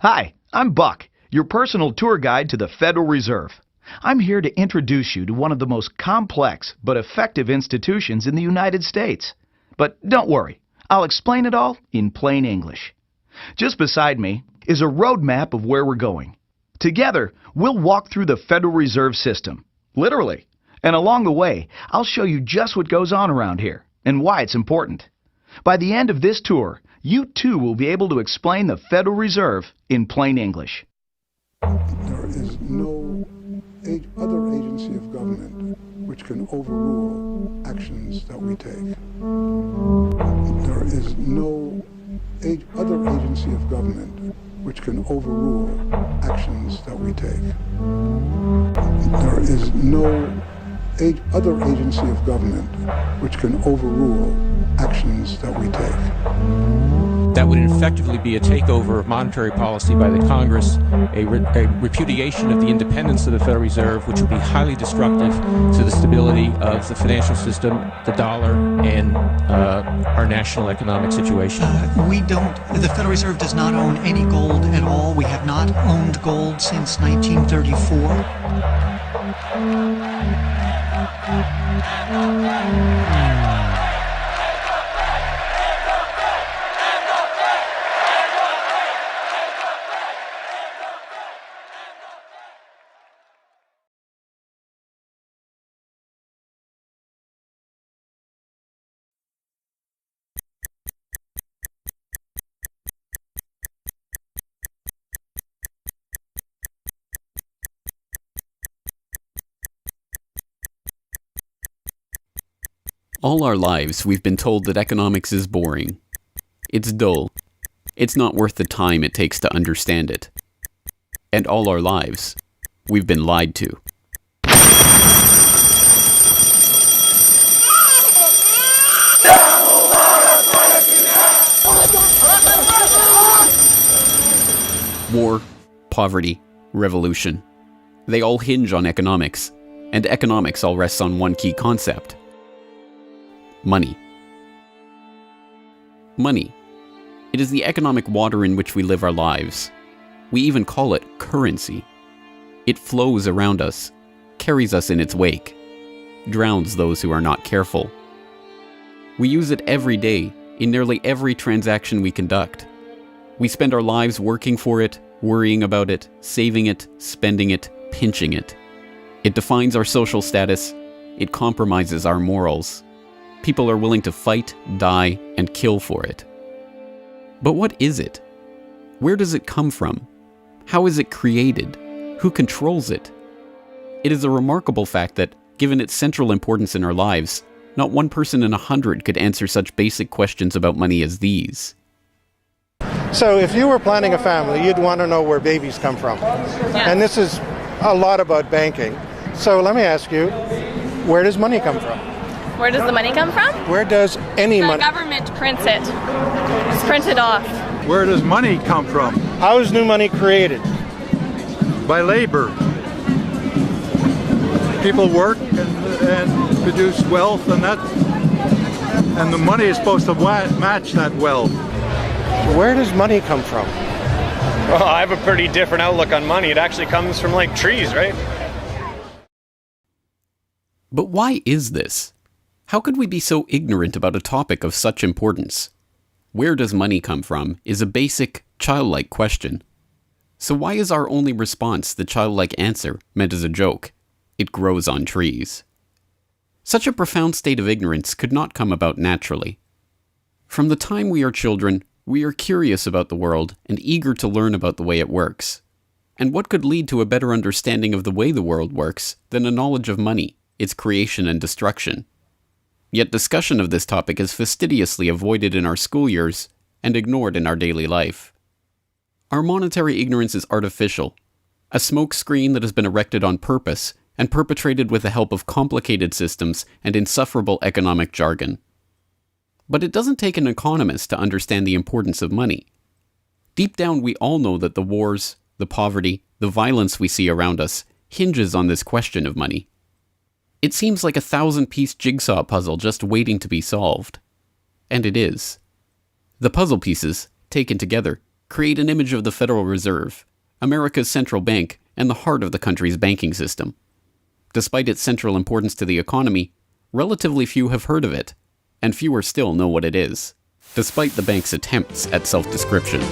Hi, I'm Buck, your personal tour guide to the Federal Reserve. I'm here to introduce you to one of the most complex but effective institutions in the United States. But don't worry, I'll explain it all in plain English. Just beside me is a roadmap of where we're going. Together, we'll walk through the Federal Reserve System, literally. And along the way, I'll show you just what goes on around here and why it's important. By the end of this tour, you too will be able to explain the Federal Reserve in plain English. There is no other agency of government which can overrule actions that we take. There is no other agency of government which can overrule actions that we take. There is no other agency of government which can overrule actions that we take. That would effectively be a takeover of monetary policy by the Congress, a repudiation of the independence of the Federal Reserve, which would be highly destructive to the stability of the financial system, the dollar, and our national economic situation. The Federal Reserve does not own any gold at all. We have not owned gold since 1934. All our lives, we've been told that economics is boring. It's dull. It's not worth the time it takes to understand it. And all our lives, we've been lied to. War, poverty, revolution. They all hinge on economics, and economics all rests on one key concept. Money. Money. It is the economic water in which we live our lives. We even call it currency. It flows around us, carries us in its wake, drowns those who are not careful. We use it every day, in nearly every transaction we conduct. We spend our lives working for it, worrying about it, saving it, spending it, pinching it. It defines our social status. It compromises our morals. People are willing to fight, die, and kill for it. But what is it? Where does it come from? How is it created? Who controls it? It is a remarkable fact that, given its central importance in our lives, not one person in 100 could answer such basic questions about money as these. So if you were planning a family, you'd want to know where babies come from. Yeah. And this is a lot about banking. So let me ask you, where does money come from? Where does the money come from? Where does any money? The government prints it. It's printed off. Where does money come from? How is new money created? By labor. People work and produce wealth, and the money is supposed to match that wealth. Where does money come from? Well, I have a pretty different outlook on money. It actually comes from like trees, right? But why is this? How could we be so ignorant about a topic of such importance? Where does money come from is a basic, childlike question. So why is our only response the childlike answer meant as a joke? It grows on trees. Such a profound state of ignorance could not come about naturally. From the time we are children, we are curious about the world and eager to learn about the way it works. And what could lead to a better understanding of the way the world works than a knowledge of money, its creation and destruction? Yet discussion of this topic is fastidiously avoided in our school years and ignored in our daily life. Our monetary ignorance is artificial, a smokescreen that has been erected on purpose and perpetrated with the help of complicated systems and insufferable economic jargon. But it doesn't take an economist to understand the importance of money. Deep down, we all know that the wars, the poverty, the violence we see around us hinges on this question of money. It seems like a 1,000-piece jigsaw puzzle just waiting to be solved. And it is. The puzzle pieces, taken together, create an image of the Federal Reserve, America's central bank and the heart of the country's banking system. Despite its central importance to the economy, relatively few have heard of it, and fewer still know what it is, despite the bank's attempts at self-description.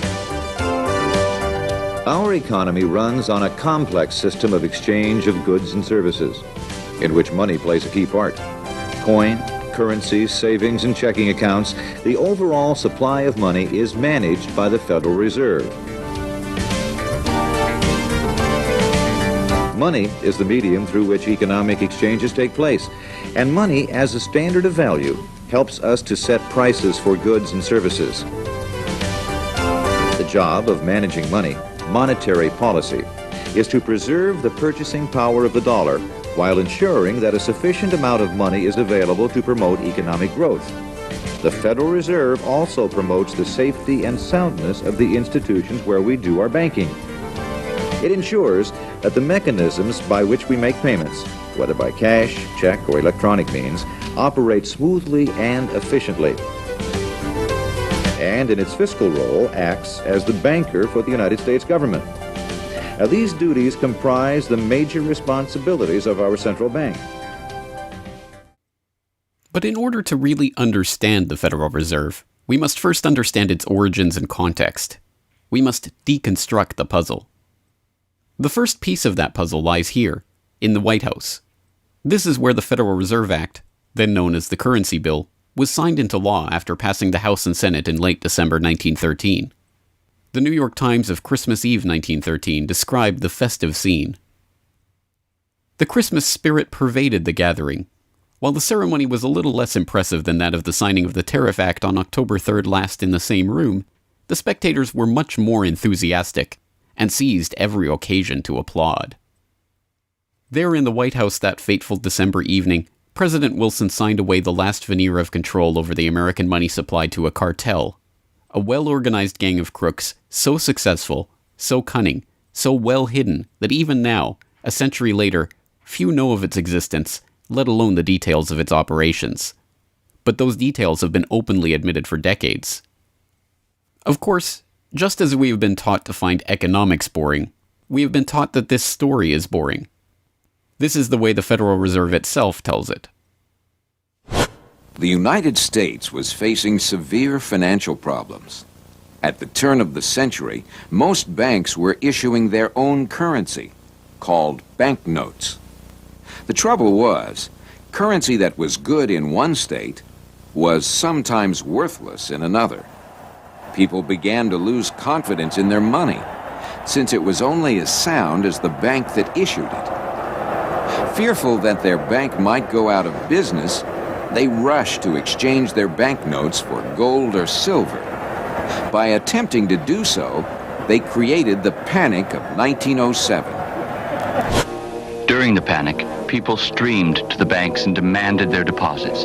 Our economy runs on a complex system of exchange of goods and services, in which money plays a key part. Coin, currencies, savings, and checking accounts, the overall supply of money is managed by the Federal Reserve. Money is the medium through which economic exchanges take place, and money as a standard of value helps us to set prices for goods and services. The job of managing money, monetary policy, is to preserve the purchasing power of the dollar while ensuring that a sufficient amount of money is available to promote economic growth. The Federal Reserve also promotes the safety and soundness of the institutions where we do our banking. It ensures that the mechanisms by which we make payments, whether by cash, check, or electronic means, operate smoothly and efficiently. And in its fiscal role, acts as the banker for the United States government. Now, these duties comprise the major responsibilities of our central bank. But in order to really understand the Federal Reserve, we must first understand its origins and context. We must deconstruct the puzzle. The first piece of that puzzle lies here, in the White House. This is where the Federal Reserve Act, then known as the Currency Bill, was signed into law after passing the House and Senate in late December 1913. The New York Times of Christmas Eve 1913 described the festive scene. The Christmas spirit pervaded the gathering. While the ceremony was a little less impressive than that of the signing of the Tariff Act on October 3rd last in the same room, the spectators were much more enthusiastic and seized every occasion to applaud. There in the White House that fateful December evening, President Wilson signed away the last veneer of control over the American money supply to a cartel, a well-organized gang of crooks so successful, so cunning, so well hidden that even now, a century later, few know of its existence, let alone the details of its operations. But those details have been openly admitted for decades. Of course, just as we have been taught to find economics boring, we have been taught that this story is boring. This is the way the Federal Reserve itself tells it. The United States was facing severe financial problems. At the turn of the century, most banks were issuing their own currency, called banknotes. The trouble was, currency that was good in one state was sometimes worthless in another. People began to lose confidence in their money, since it was only as sound as the bank that issued it. Fearful that their bank might go out of business, they rushed to exchange their banknotes for gold or silver. By attempting to do so, they created the Panic of 1907. During the panic, people streamed to the banks and demanded their deposits.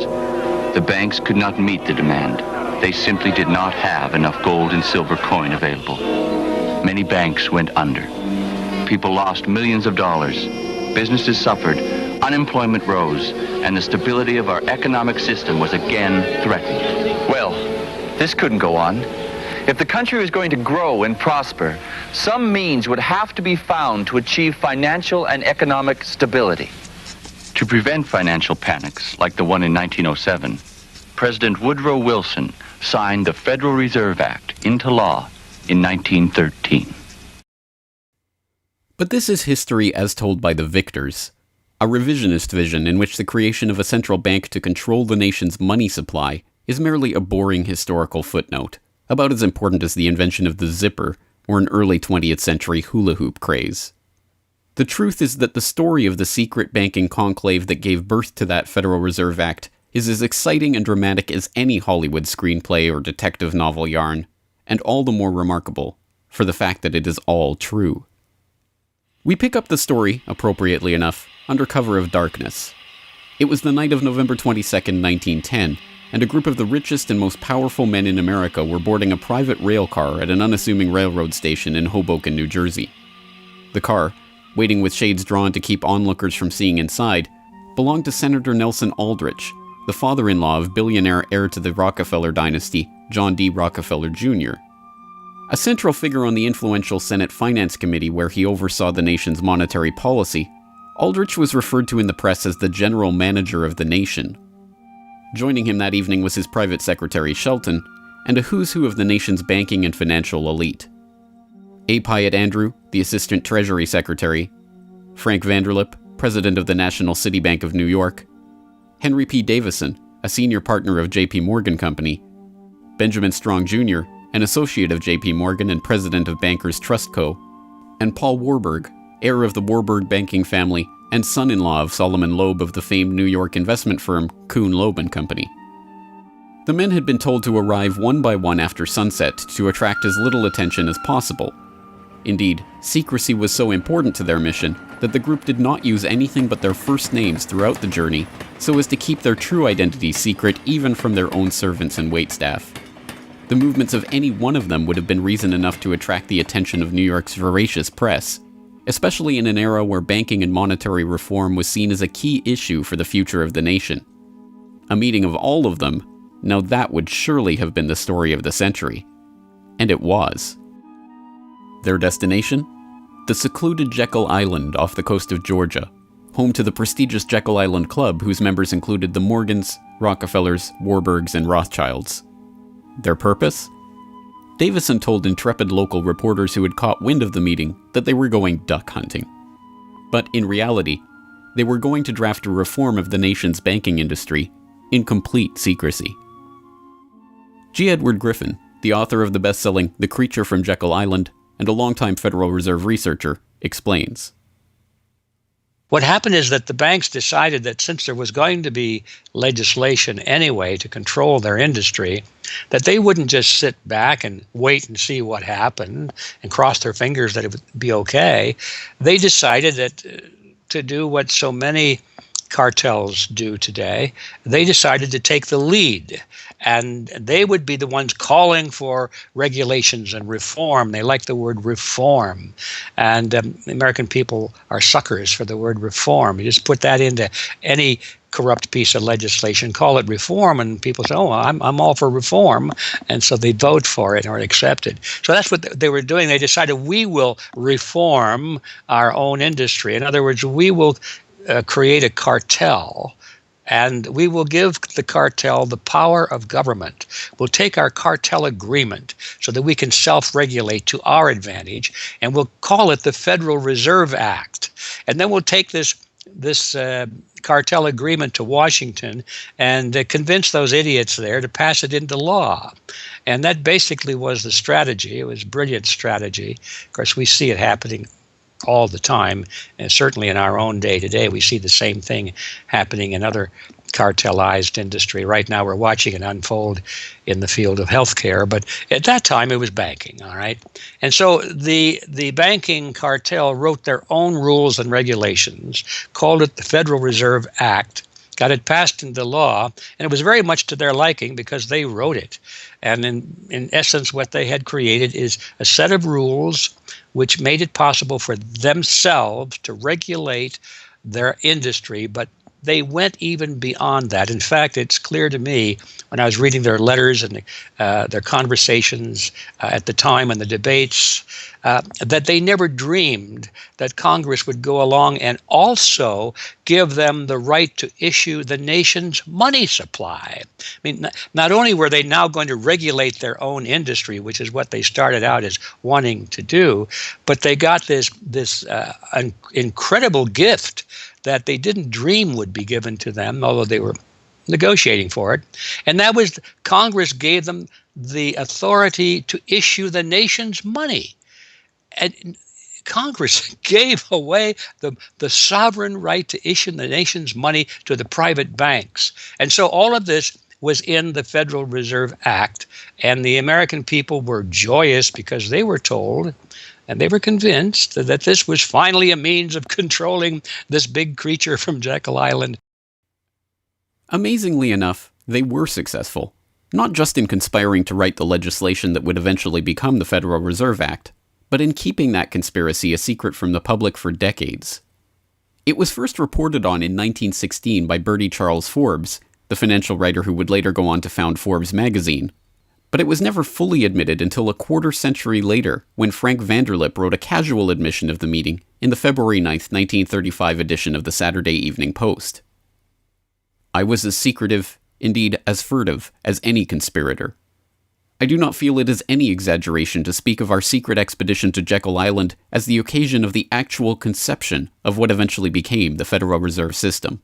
The banks could not meet the demand. They simply did not have enough gold and silver coin available. Many banks went under. People lost millions of dollars. Businesses suffered, unemployment rose, and the stability of our economic system was again threatened. Well, this couldn't go on. If the country was going to grow and prosper, some means would have to be found to achieve financial and economic stability. To prevent financial panics like the one in 1907, President Woodrow Wilson signed the Federal Reserve Act into law in 1913. But this is history as told by the victors, a revisionist vision in which the creation of a central bank to control the nation's money supply is merely a boring historical footnote, about as important as the invention of the zipper or an early 20th century hula hoop craze. The truth is that the story of the secret banking conclave that gave birth to that Federal Reserve Act is as exciting and dramatic as any Hollywood screenplay or detective novel yarn, and all the more remarkable for the fact that it is all true. We pick up the story, appropriately enough, under cover of darkness. It was the night of November 22nd, 1910, and a group of the richest and most powerful men in America were boarding a private rail car at an unassuming railroad station in Hoboken, New Jersey. The car, waiting with shades drawn to keep onlookers from seeing inside, belonged to Senator Nelson Aldrich, the father-in-law of billionaire heir to the Rockefeller dynasty, John D. Rockefeller Jr. A central figure on the influential Senate Finance Committee where he oversaw the nation's monetary policy, Aldrich was referred to in the press as the general manager of the nation. Joining him that evening was his private secretary Shelton, and a who's who of the nation's banking and financial elite. A. Pyatt Andrew, the Assistant Treasury Secretary, Frank Vanderlip, President of the National City Bank of New York, Henry P. Davison, a senior partner of J.P. Morgan Company, Benjamin Strong Jr., an associate of J.P. Morgan and president of Bankers Trust Co., and Paul Warburg, heir of the Warburg banking family and son-in-law of Solomon Loeb of the famed New York investment firm Kuhn Loeb and Company. The men had been told to arrive one by one after sunset to attract as little attention as possible. Indeed, secrecy was so important to their mission that the group did not use anything but their first names throughout the journey so as to keep their true identities secret even from their own servants and waitstaff. The movements of any one of them would have been reason enough to attract the attention of New York's voracious press, especially in an era where banking and monetary reform was seen as a key issue for the future of the nation. A meeting of all of them, now that would surely have been the story of the century. And it was. Their destination? The secluded Jekyll Island off the coast of Georgia, home to the prestigious Jekyll Island Club whose members included the Morgans, Rockefellers, Warburgs, and Rothschilds. Their purpose? Davison told intrepid local reporters who had caught wind of the meeting that they were going duck hunting. But in reality, they were going to draft a reform of the nation's banking industry in complete secrecy. G. Edward Griffin, the author of the best-selling The Creature from Jekyll Island and a longtime Federal Reserve researcher, explains. What happened is that the banks decided that since there was going to be legislation anyway to control their industry, that they wouldn't just sit back and wait and see what happened and cross their fingers that it would be okay. They decided that to do what so many cartels do today, they decided to take the lead. And they would be the ones calling for regulations and reform. They like the word reform. And the American people are suckers for the word reform. You just put that into any corrupt piece of legislation, call it reform, and people say, oh, I'm all for reform. And so they vote for it or accept it. So that's what they were doing. They decided we will reform our own industry. In other words, we will create a cartel, and we will give the cartel the power of government. We'll take our cartel agreement so that we can self-regulate to our advantage, and we'll call it the Federal Reserve Act. And then we'll take this cartel agreement to Washington and convince those idiots there to pass it into law. And that basically was the strategy. It was a brilliant strategy. Of course, we see it happening all the time, and certainly in our own day today, we see the same thing happening in other cartelized industry. Right now, we're watching it unfold in the field of healthcare, but at that time, it was banking, all right? And so the banking cartel wrote their own rules and regulations, called it the Federal Reserve Act, got it passed into law, and it was very much to their liking because they wrote it. And in essence, what they had created is a set of rules which made it possible for themselves to regulate their industry, but they went even beyond that. In fact, it's clear to me when I was reading their letters and their conversations at the time and the debates that they never dreamed that Congress would go along and also give them the right to issue the nation's money supply. I mean, not only were they now going to regulate their own industry, which is what they started out as wanting to do, but they got this incredible gift that they didn't dream would be given to them, although they were negotiating for it. And that was Congress gave them the authority to issue the nation's money. And Congress gave away the sovereign right to issue the nation's money to the private banks. And so all of this was in the Federal Reserve Act, and the American people were joyous because they were told and they were convinced that this was finally a means of controlling this big creature from Jekyll Island. Amazingly enough, they were successful, not just in conspiring to write the legislation that would eventually become the Federal Reserve Act, but in keeping that conspiracy a secret from the public for decades. It was first reported on in 1916 by Bertie Charles Forbes, the financial writer who would later go on to found Forbes magazine. But it was never fully admitted until a quarter century later, when Frank Vanderlip wrote a casual admission of the meeting in the February 9, 1935 edition of the Saturday Evening Post. I was as secretive, indeed as furtive, as any conspirator. I do not feel it is any exaggeration to speak of our secret expedition to Jekyll Island as the occasion of the actual conception of what eventually became the Federal Reserve System.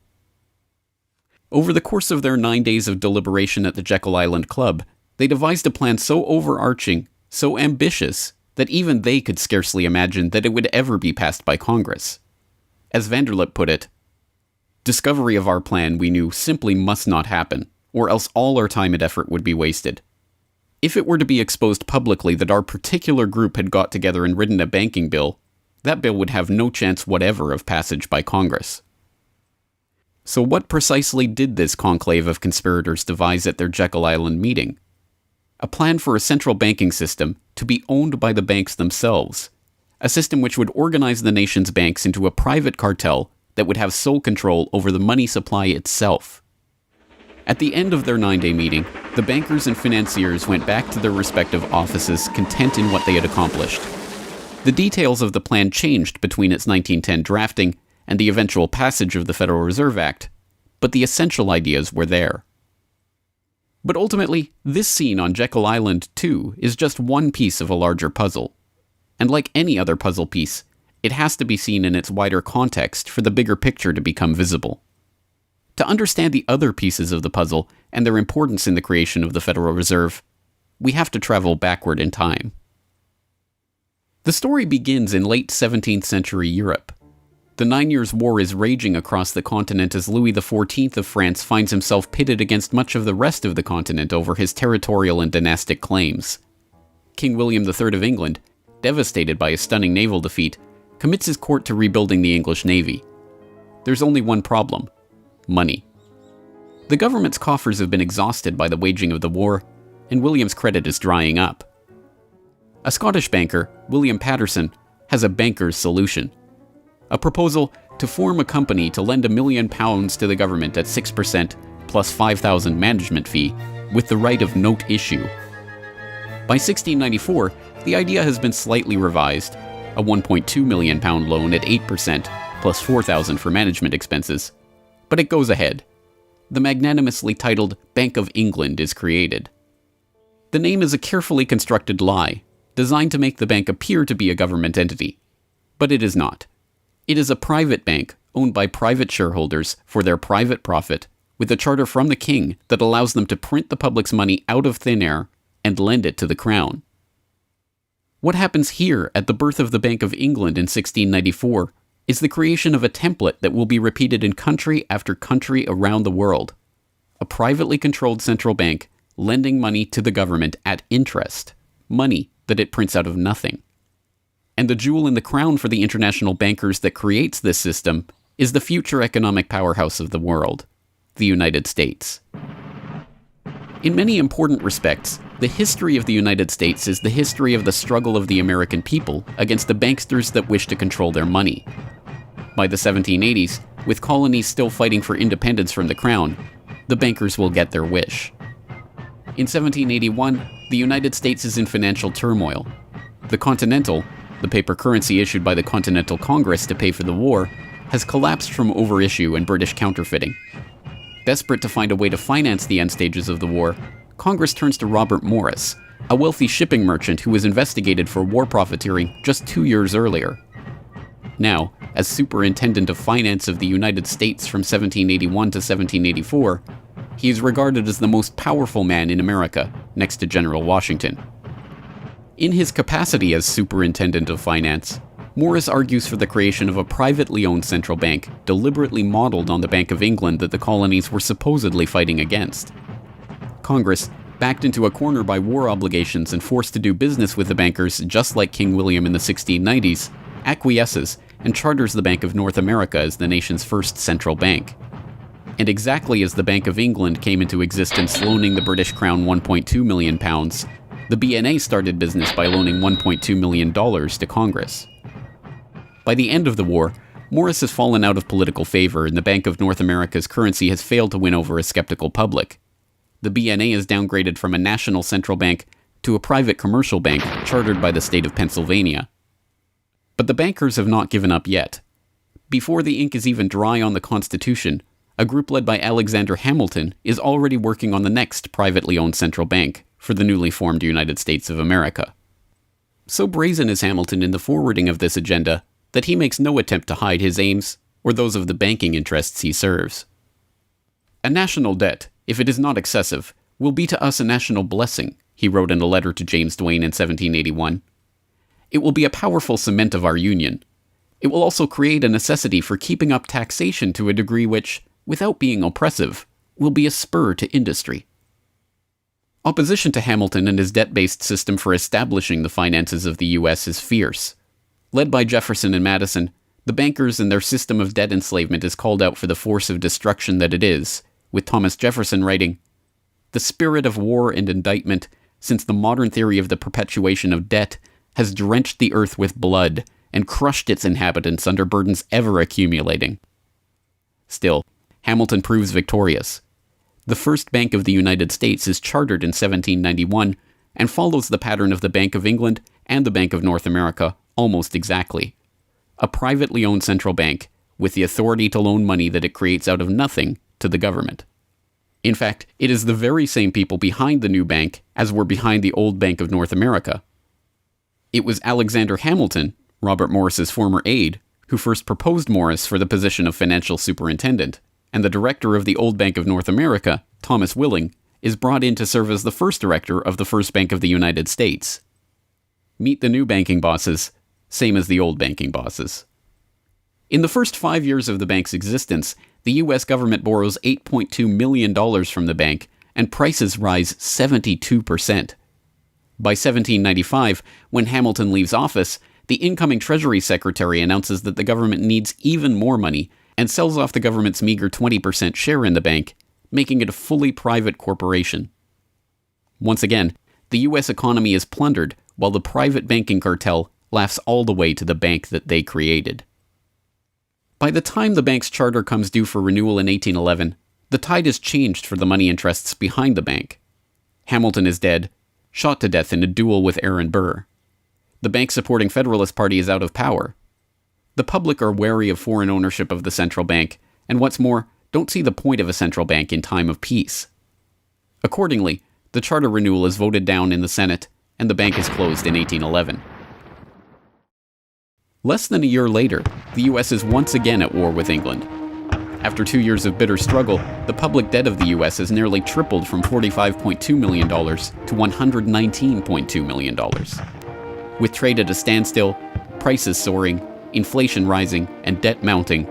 Over the course of their 9 days of deliberation at the Jekyll Island Club, they devised a plan so overarching, so ambitious, that even they could scarcely imagine that it would ever be passed by Congress. As Vanderlip put it, discovery of our plan, we knew, simply must not happen, or else all our time and effort would be wasted. If it were to be exposed publicly that our particular group had got together and written a banking bill, that bill would have no chance whatever of passage by Congress. So what precisely did this conclave of conspirators devise at their Jekyll Island meeting? A plan for a central banking system to be owned by the banks themselves, a system which would organize the nation's banks into a private cartel that would have sole control over the money supply itself. At the end of their 9-day meeting, the bankers and financiers went back to their respective offices content in what they had accomplished. The details of the plan changed between its 1910 drafting and the eventual passage of the Federal Reserve Act, but the essential ideas were there. But ultimately, this scene on Jekyll Island, too, is just one piece of a larger puzzle. And like any other puzzle piece, it has to be seen in its wider context for the bigger picture to become visible. To understand the other pieces of the puzzle and their importance in the creation of the Federal Reserve, we have to travel backward in time. The story begins in late 17th century Europe. The 9 Years' War is raging across the continent as Louis XIV of France finds himself pitted against much of the rest of the continent over his territorial and dynastic claims. King William III of England, devastated by a stunning naval defeat, commits his court to rebuilding the English navy. There's only one problem: money. The government's coffers have been exhausted by the waging of the war, and William's credit is drying up. A Scottish banker, William Patterson, has a banker's solution. A proposal to form a company to lend £1 million to the government at 6% plus $5,000 management fee, with the right of note issue. By 1694, the idea has been slightly revised, a £1.2 million loan at 8% plus $4,000 for management expenses, but it goes ahead. The magnanimously titled Bank of England is created. The name is a carefully constructed lie, designed to make the bank appear to be a government entity. But it is not. It is a private bank owned by private shareholders for their private profit, with a charter from the king that allows them to print the public's money out of thin air and lend it to the crown. What happens here at the birth of the Bank of England in 1694 is the creation of a template that will be repeated in country after country around the world. A privately controlled central bank lending money to the government at interest, money that it prints out of nothing. And the jewel in the crown for the international bankers that creates this system is the future economic powerhouse of the world, the United States. In many important respects, the history of the United States is the history of the struggle of the American people against the banksters that wish to control their money. By the 1780s, with colonies still fighting for independence from the crown, the bankers will get their wish. In 1781, the United States is in financial turmoil. The Continental, the paper currency issued by the Continental Congress to pay for the war, has collapsed from overissue and British counterfeiting. Desperate to find a way to finance the end stages of the war, Congress turns to Robert Morris, a wealthy shipping merchant who was investigated for war profiteering just 2 years earlier. Now, as Superintendent of Finance of the United States from 1781 to 1784, he is regarded as the most powerful man in America, next to General Washington. In his capacity as Superintendent of Finance, Morris argues for the creation of a privately owned central bank deliberately modeled on the Bank of England that the colonies were supposedly fighting against. Congress, backed into a corner by war obligations and forced to do business with the bankers just like King William in the 1690s, acquiesces and charters the Bank of North America as the nation's first central bank. And exactly as the Bank of England came into existence loaning the British Crown £1.2 million, the BNA started business by loaning $1.2 million to Congress. By the end of the war, Morris has fallen out of political favor and the Bank of North America's currency has failed to win over a skeptical public. the BNA is downgraded from a national central bank to a private commercial bank chartered by the state of Pennsylvania. But the bankers have not given up yet. Before the ink is even dry on the Constitution, a group led by Alexander Hamilton is already working on the next privately owned central bank for the newly formed United States of America. So brazen is Hamilton in the forwarding of this agenda that he makes no attempt to hide his aims or those of the banking interests he serves. A national debt, if it is not excessive, will be to us a national blessing, he wrote in a letter to James Duane in 1781. It will be a powerful cement of our union. It will also create a necessity for keeping up taxation to a degree which, without being oppressive, will be a spur to industry. Opposition to Hamilton and his debt-based system for establishing the finances of the U.S. is fierce. Led by Jefferson and Madison, the bankers and their system of debt enslavement is called out for the force of destruction that it is, with Thomas Jefferson writing, "The spirit of war and indictment, since the modern theory of the perpetuation of debt, has drenched the earth with blood and crushed its inhabitants under burdens ever accumulating." Still, Hamilton proves victorious. The first Bank of the United States is chartered in 1791 and follows the pattern of the Bank of England and the Bank of North America almost exactly. A privately owned central bank with the authority to loan money that it creates out of nothing to the government. In fact, it is the very same people behind the new bank as were behind the old Bank of North America. It was Alexander Hamilton, Robert Morris's former aide, who first proposed Morris for the position of financial superintendent, and the director of the old Bank of North America, Thomas Willing, is brought in to serve as the first director of the First Bank of the United States. Meet the new banking bosses, same as the old banking bosses. In the first 5 years of the bank's existence, the U.S. government borrows $8.2 million from the bank, and prices rise 72%. By 1795, when Hamilton leaves office, the incoming Treasury Secretary announces that the government needs even more money and sells off the government's meager 20% share in the bank, making it a fully private corporation. Once again, the U.S. economy is plundered while the private banking cartel laughs all the way to the bank that they created. By the time the bank's charter comes due for renewal in 1811, the tide has changed for the money interests behind the bank. Hamilton is dead, shot to death in a duel with Aaron Burr. The bank-supporting Federalist Party is out of power. The public are wary of foreign ownership of the central bank, and what's more, don't see the point of a central bank in time of peace. Accordingly, the charter renewal is voted down in the Senate, and the bank is closed in 1811. Less than a year later, the U.S. is once again at war with England. After 2 years of bitter struggle, the public debt of the U.S. has nearly tripled from $45.2 million to $119.2 million. With trade at a standstill, prices soaring, inflation rising, and debt mounting,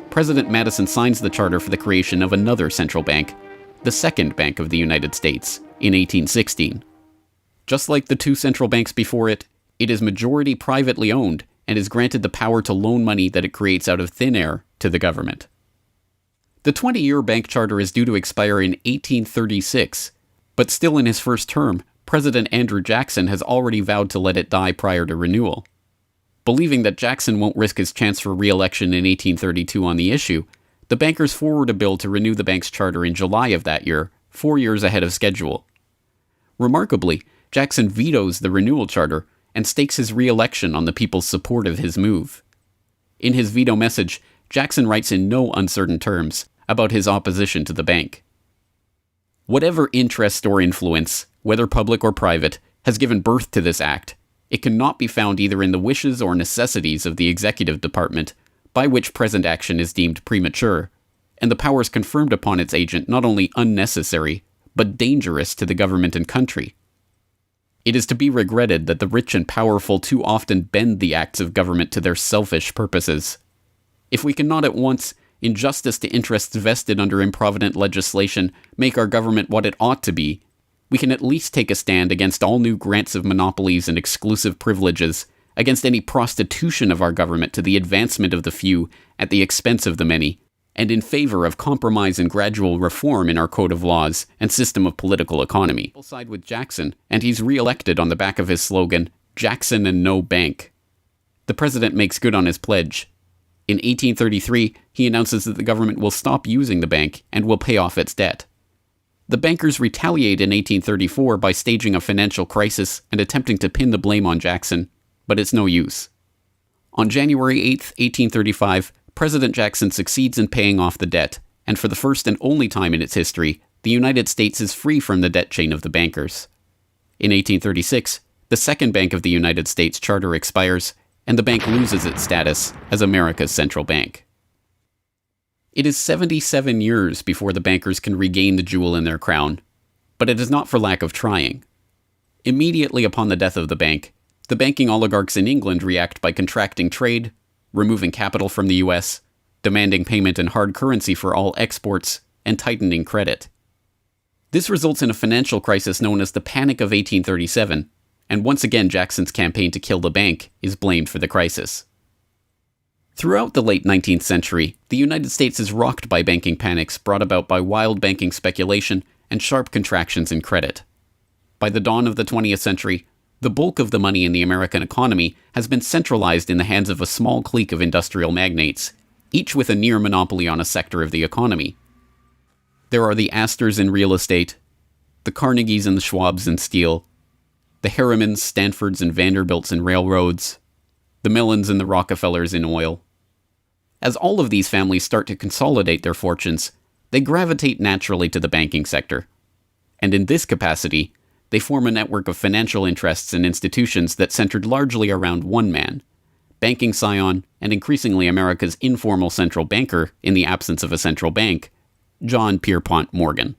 President Madison signs the charter for the creation of another central bank, the Second Bank of the United States, in 1816. Just like the two central banks before it, it is majority privately owned and is granted the power to loan money that it creates out of thin air to the government. The 20-year bank charter is due to expire in 1836, but still in his first term, President Andrew Jackson has already vowed to let it die prior to renewal. Believing that Jackson won't risk his chance for re-election in 1832 on the issue, the bankers forward a bill to renew the bank's charter in July of that year, 4 years ahead of schedule. Remarkably, Jackson vetoes the renewal charter and stakes his re-election on the people's support of his move. In his veto message, Jackson writes in no uncertain terms about his opposition to the bank. Whatever interest or influence, whether public or private, has given birth to this act, it cannot be found either in the wishes or necessities of the executive department, by which present action is deemed premature, and the powers confirmed upon its agent not only unnecessary, but dangerous to the government and country. It is to be regretted that the rich and powerful too often bend the acts of government to their selfish purposes. If we cannot at once, in justice to interests vested under improvident legislation, make our government what it ought to be, we can at least take a stand against all new grants of monopolies and exclusive privileges, against any prostitution of our government to the advancement of the few at the expense of the many, and in favor of compromise and gradual reform in our code of laws and system of political economy. People side with Jackson, and he's re-elected on the back of his slogan, "Jackson and no bank." The president makes good on his pledge. In 1833, he announces that the government will stop using the bank and will pay off its debt. The bankers retaliate in 1834 by staging a financial crisis and attempting to pin the blame on Jackson, but it's no use. On January 8, 1835, President Jackson succeeds in paying off the debt, and for the first and only time in its history, the United States is free from the debt chain of the bankers. In 1836, the Second Bank of the United States charter expires, and the bank loses its status as America's central bank. It is 77 years before the bankers can regain the jewel in their crown, but it is not for lack of trying. Immediately upon the death of the bank, the banking oligarchs in England react by contracting trade, removing capital from the US, demanding payment in hard currency for all exports, and tightening credit. This results in a financial crisis known as the Panic of 1837, and once again Jackson's campaign to kill the bank is blamed for the crisis. Throughout the late 19th century, the United States is rocked by banking panics brought about by wild banking speculation and sharp contractions in credit. By the dawn of the 20th century, the bulk of the money in the American economy has been centralized in the hands of a small clique of industrial magnates, each with a near monopoly on a sector of the economy. There are the Astors in real estate, the Carnegies and the Schwabs in steel, the Harrimans, Stanfords, and Vanderbilts in railroads, the Mellons and the Rockefellers in oil. As all of these families start to consolidate their fortunes, they gravitate naturally to the banking sector. And in this capacity, they form a network of financial interests and institutions that centered largely around one man, banking scion and increasingly America's informal central banker in the absence of a central bank, John Pierpont Morgan.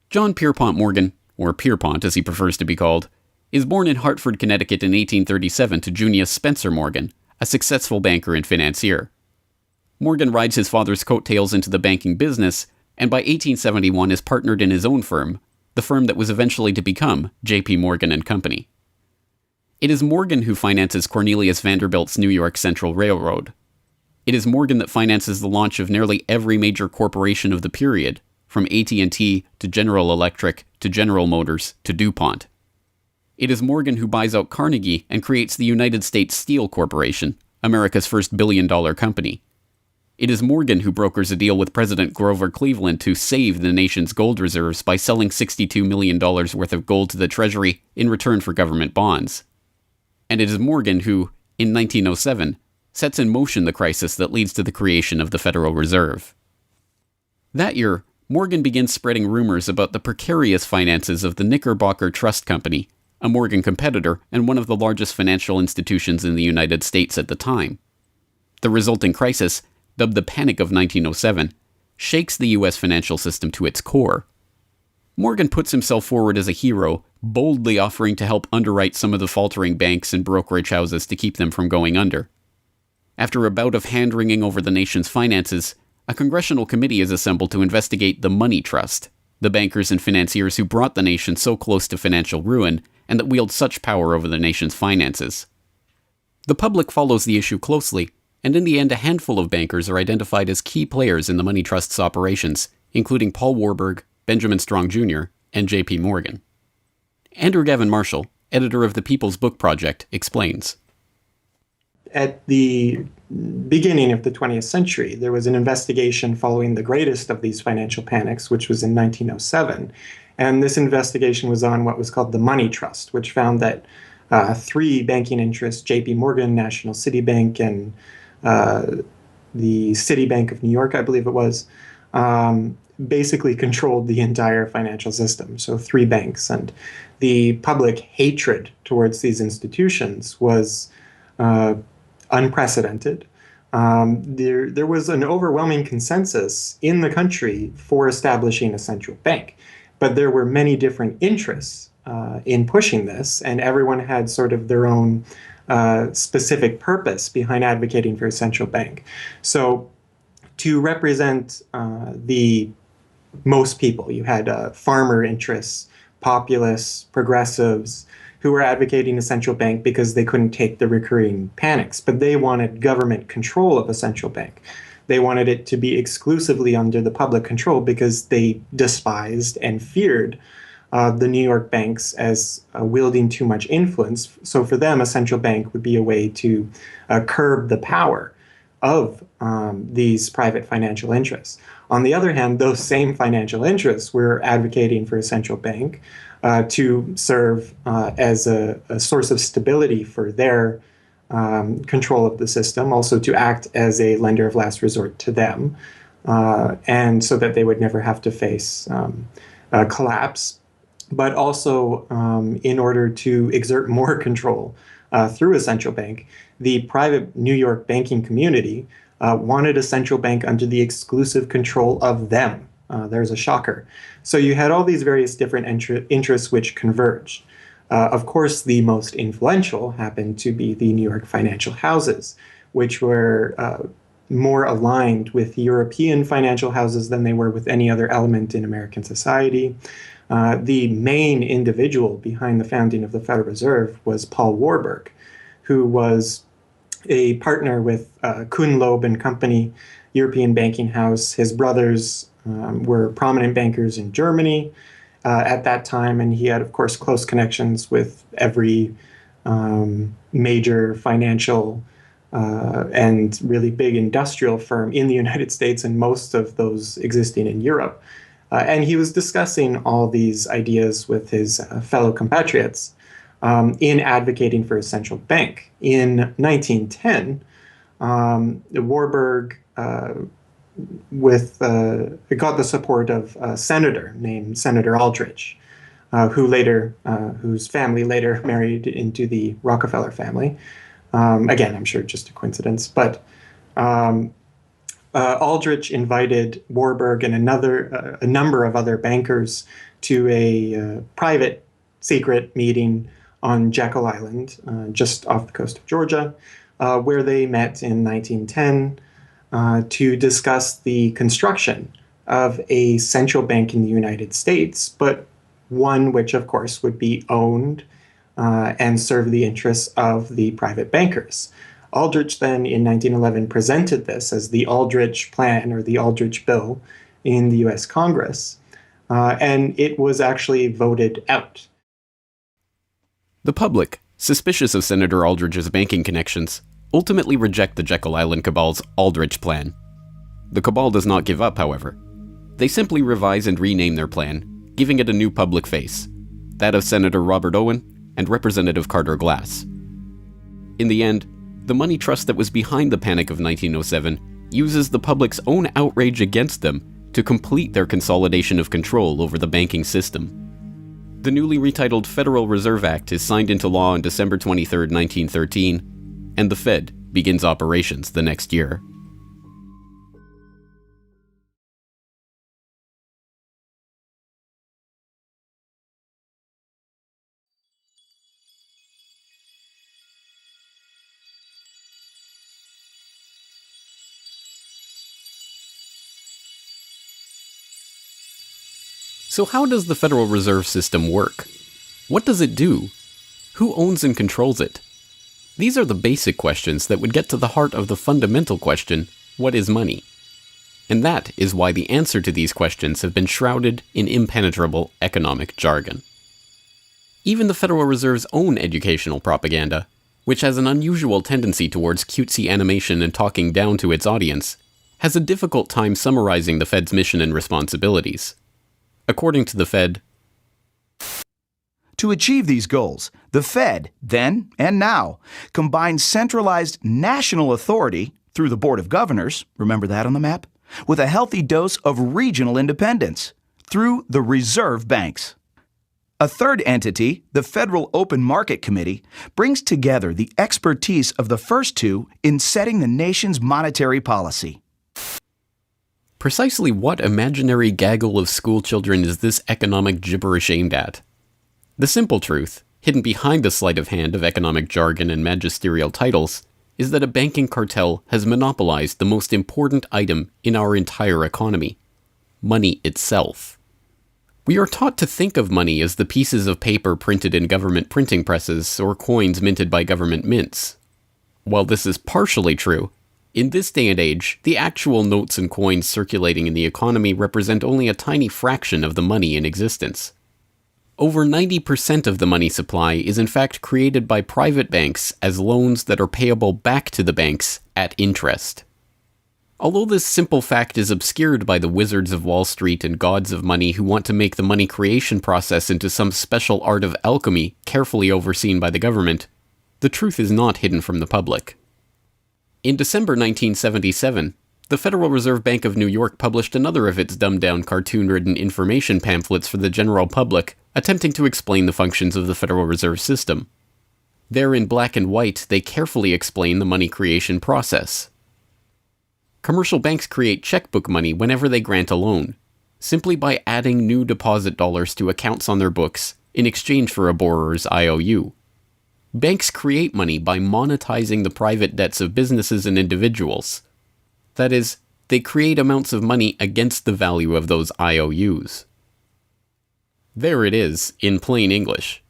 John Pierpont Morgan, or Pierpont as he prefers to be called, is born in Hartford, Connecticut in 1837 to Junius Spencer Morgan, a successful banker and financier. Morgan rides his father's coattails into the banking business, and by 1871 is partnered in his own firm, the firm that was eventually to become J.P. Morgan and Company. It is Morgan who finances Cornelius Vanderbilt's New York Central Railroad. It is Morgan that finances the launch of nearly every major corporation of the period, from AT&T to General Electric to General Motors to DuPont. It is Morgan who buys out Carnegie and creates the United States Steel Corporation, America's first billion-dollar company. It is Morgan who brokers a deal with President Grover Cleveland to save the nation's gold reserves by selling $62 million worth of gold to the Treasury in return for government bonds. And it is Morgan who, in 1907, sets in motion the crisis that leads to the creation of the Federal Reserve. That year, Morgan begins spreading rumors about the precarious finances of the Knickerbocker Trust Company, a Morgan competitor and one of the largest financial institutions in the United States at the time. The resulting crisis, dubbed the Panic of 1907, shakes the U.S. financial system to its core. Morgan puts himself forward as a hero, boldly offering to help underwrite some of the faltering banks and brokerage houses to keep them from going under. After a bout of hand-wringing over the nation's finances, a congressional committee is assembled to investigate the Money Trust, the bankers and financiers who brought the nation so close to financial ruin and that wield such power over the nation's finances. The public follows the issue closely, and in the end a handful of bankers are identified as key players in the Money Trust's operations, including Paul Warburg, Benjamin Strong Jr., and J.P. Morgan. Andrew Gavin Marshall, editor of the People's Book Project, explains. At the beginning of the 20th century, there was an investigation following the greatest of these financial panics, which was in 1907. And this investigation was on what was called the Money Trust, which found that three banking interests, J.P. Morgan, National City Bank, and the Citibank of New York, I believe it was, basically controlled the entire financial system. So three banks. And the public hatred towards these institutions was unprecedented. There was an overwhelming consensus in the country for establishing a central bank, but there were many different interests in pushing this, and everyone had sort of their own specific purpose behind advocating for a central bank. So to represent the most people, you had farmer interests, populists, progressives, who were advocating a central bank because they couldn't take the recurring panics, but they wanted government control of a central bank. They wanted it to be exclusively under the public control because they despised and feared the New York banks as wielding too much influence. So for them, a central bank would be a way to curb the power of these private financial interests. On the other hand, those same financial interests were advocating for a central bank to serve as a source of stability for their control of the system, also to act as a lender of last resort to them, and so that they would never have to face collapse, but also in order to exert more control through a central bank. The private New York banking community wanted a central bank under the exclusive control of them. There's a shocker. So you had all these various different interests which converged. Of course, the most influential happened to be the New York financial houses, which were more aligned with European financial houses than they were with any other element in American society. The main individual behind the founding of the Federal Reserve was Paul Warburg, who was a partner with Kuhn, Loeb and Company, European banking house. His brothers were prominent bankers in Germany at that time, and he had, of course, close connections with every major financial and really big industrial firm in the United States and most of those existing in Europe. And he was discussing all these ideas with his fellow compatriots in advocating for a central bank. In 1910, Warburg got the support of a senator named Senator Aldrich, whose family later married into the Rockefeller family. Again, I'm sure just a coincidence, but Aldrich invited Warburg and a number of other bankers to a private secret meeting on Jekyll Island, just off the coast of Georgia, where they met in 1910 to discuss the construction of a central bank in the United States, but one which, of course, would be owned and serve the interests of the private bankers. Aldrich then, in 1911, presented this as the Aldrich Plan or the Aldrich Bill in the U.S. Congress, and it was actually voted out. The public, suspicious of Senator Aldrich's banking connections, ultimately reject the Jekyll Island Cabal's Aldrich Plan. The Cabal does not give up, however. They simply revise and rename their plan, giving it a new public face, that of Senator Robert Owen and Representative Carter Glass. In the end, the money trust that was behind the Panic of 1907 uses the public's own outrage against them to complete their consolidation of control over the banking system. The newly retitled Federal Reserve Act is signed into law on December 23, 1913, and the Fed begins operations the next year. So how does the Federal Reserve System work? What does it do? Who owns and controls it? These are the basic questions that would get to the heart of the fundamental question, what is money? And that is why the answer to these questions have been shrouded in impenetrable economic jargon. Even the Federal Reserve's own educational propaganda, which has an unusual tendency towards cutesy animation and talking down to its audience, has a difficult time summarizing the Fed's mission and responsibilities. According to the Fed, to achieve these goals, the Fed, then and now, combines centralized national authority through the Board of Governors, remember that on the map, with a healthy dose of regional independence through the reserve banks. A third entity, the Federal Open Market Committee, brings together the expertise of the first two in setting the nation's monetary policy. Precisely what imaginary gaggle of schoolchildren is this economic gibberish aimed at? The simple truth, hidden behind the sleight of hand of economic jargon and magisterial titles, is that a banking cartel has monopolized the most important item in our entire economy: money itself. We are taught to think of money as the pieces of paper printed in government printing presses or coins minted by government mints. While this is partially true, in this day and age, the actual notes and coins circulating in the economy represent only a tiny fraction of the money in existence. Over 90% of the money supply is in fact created by private banks as loans that are payable back to the banks at interest. Although this simple fact is obscured by the wizards of Wall Street and gods of money who want to make the money creation process into some special art of alchemy carefully overseen by the government, the truth is not hidden from the public. In December 1977, the Federal Reserve Bank of New York published another of its dumbed-down cartoon-ridden information pamphlets for the general public, attempting to explain the functions of the Federal Reserve System. There in black and white, they carefully explain the money creation process. Commercial banks create checkbook money whenever they grant a loan, simply by adding new deposit dollars to accounts on their books in exchange for a borrower's IOU. Banks create money by monetizing the private debts of businesses and individuals. That is, they create amounts of money against the value of those IOUs. There it is, in plain English.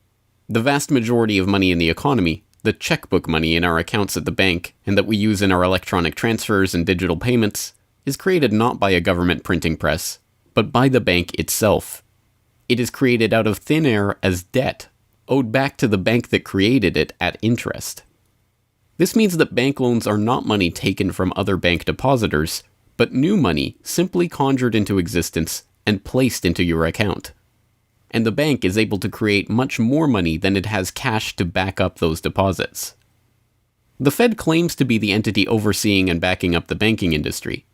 The vast majority of money in the economy, the checkbook money in our accounts at the bank and that we use in our electronic transfers and digital payments, is created not by a government printing press, but by the bank itself. It is created out of thin air as debt, owed back to the bank that created it at interest. This means that bank loans are not money taken from other bank depositors, but new money simply conjured into existence and placed into your account. And the bank is able to create much more money than it has cash to back up those deposits. The Fed claims to be the entity overseeing and backing up the banking industry.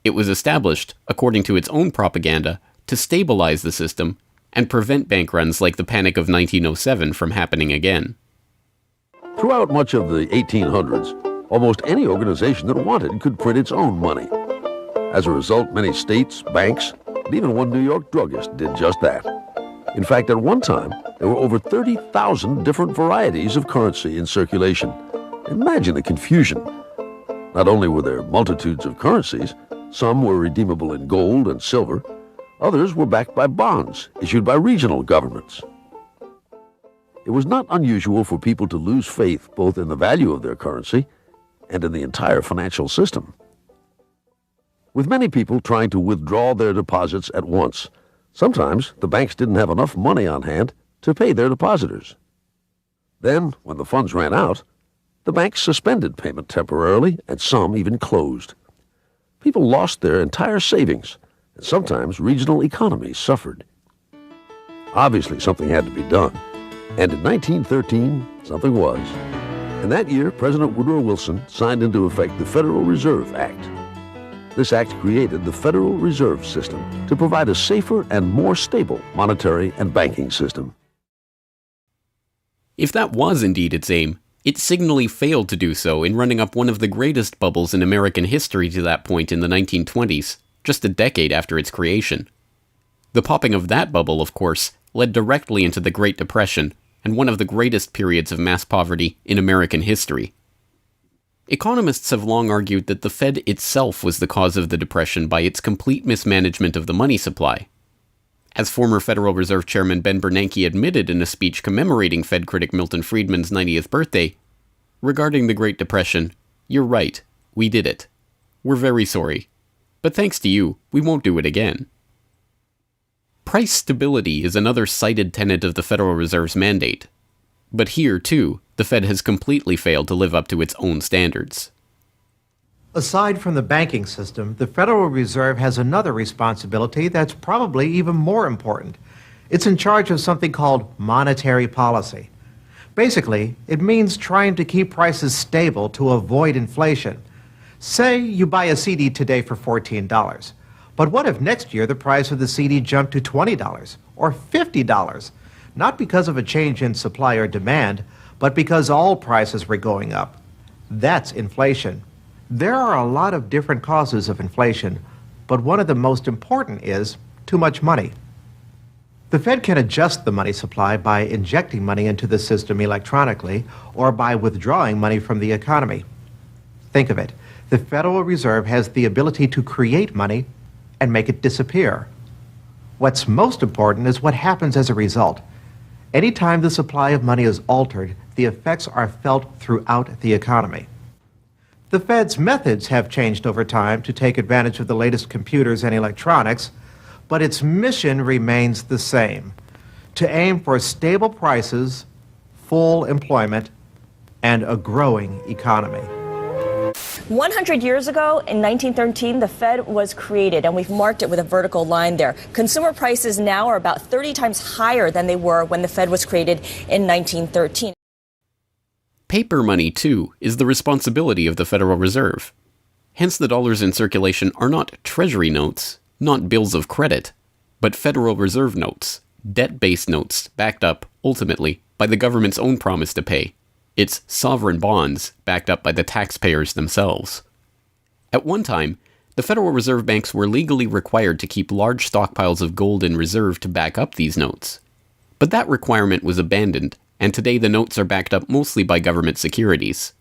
It was established, according to its own propaganda, to stabilize the system and prevent bank runs like the Panic of 1907 from happening again. Throughout much of the 1800s, almost any organization that wanted could print its own money. As a result, many states, banks, and even one New York druggist did just that. In fact, at one time, there were over 30,000 different varieties of currency in circulation. Imagine the confusion. Not only were there multitudes of currencies, some were redeemable in gold and silver, others were backed by bonds issued by regional governments. It was not unusual for people to lose faith both in the value of their currency and in the entire financial system. With many people trying to withdraw their deposits at once, sometimes the banks didn't have enough money on hand to pay their depositors. Then, when the funds ran out, the banks suspended payment temporarily, and some even closed. People lost their entire savings, and sometimes regional economies suffered. Obviously, something had to be done, and in 1913, something was. In that year, President Woodrow Wilson signed into effect the Federal Reserve Act. This act created the Federal Reserve System to provide a safer and more stable monetary and banking system. If that was indeed its aim, it signally failed to do so in running up one of the greatest bubbles in American history to that point in the 1920s, just a decade after its creation. The popping of that bubble, of course, led directly into the Great Depression and one of the greatest periods of mass poverty in American history. Economists have long argued that the Fed itself was the cause of the Depression by its complete mismanagement of the money supply. As former Federal Reserve Chairman Ben Bernanke admitted in a speech commemorating Fed critic Milton Friedman's 90th birthday, regarding the Great Depression, "You're right, we did it. We're very sorry. But thanks to you, we won't do it again." Price stability is another cited tenet of the Federal Reserve's mandate. But here, too, the Fed has completely failed to live up to its own standards. Aside from the banking system, the Federal Reserve has another responsibility that's probably even more important. It's in charge of something called monetary policy. Basically, it means trying to keep prices stable to avoid inflation. Say you buy a CD today for $14. But what if next year the price of the CD jumped to $20 or $50? Not because of a change in supply or demand, but because all prices were going up. That's inflation. There are a lot of different causes of inflation, but one of the most important is too much money. The Fed can adjust the money supply by injecting money into the system electronically or by withdrawing money from the economy. Think of it. The Federal Reserve has the ability to create money and make it disappear. What's most important is what happens as a result. Anytime the supply of money is altered, the effects are felt throughout the economy. The Fed's methods have changed over time to take advantage of the latest computers and electronics, but its mission remains the same: to aim for stable prices, full employment, and a growing economy. 100 years ago, in 1913, the Fed was created, and we've marked it with a vertical line there. Consumer prices now are about 30 times higher than they were when the Fed was created in 1913. Paper money, too, is the responsibility of the Federal Reserve. Hence, the dollars in circulation are not Treasury notes, not bills of credit, but Federal Reserve notes, debt-based notes backed up, ultimately, by the government's own promise to pay. It's sovereign bonds backed up by the taxpayers themselves. At one time, the Federal Reserve banks were legally required to keep large stockpiles of gold in reserve to back up these notes. But that requirement was abandoned, and today the notes are backed up mostly by government securities.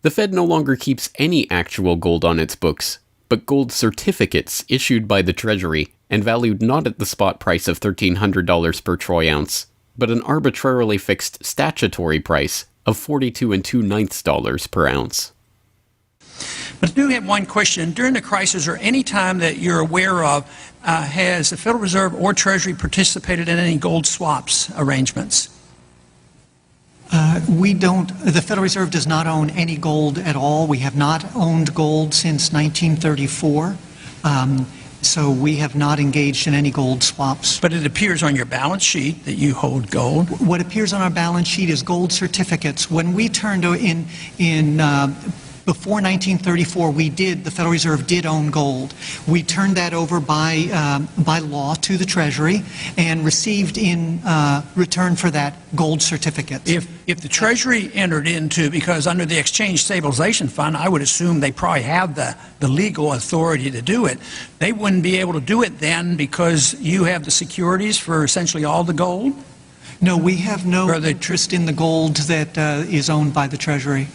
The Fed no longer keeps any actual gold on its books, but gold certificates issued by the Treasury and valued not at the spot price of $1,300 per troy ounce, but an arbitrarily fixed statutory price of $42 2/9 per ounce. But I do have one question. During the crisis or any time that you're aware of, has the Federal Reserve or Treasury participated in any gold swaps arrangements? The Federal Reserve does not own any gold at all. We have not owned gold since 1934. So we have not engaged in any gold swaps. But it appears on your balance sheet that you hold gold. What appears on our balance sheet is gold certificates. When we turned before 1934, the Federal Reserve did own gold. We turned that over by law to the Treasury and received in return for that gold certificates. If the Treasury entered into, because under the Exchange Stabilization Fund, I would assume they probably have the legal authority to do it. They wouldn't be able to do it then because you have the securities for essentially all the gold? No, we have no interest in the gold that is owned by the Treasury.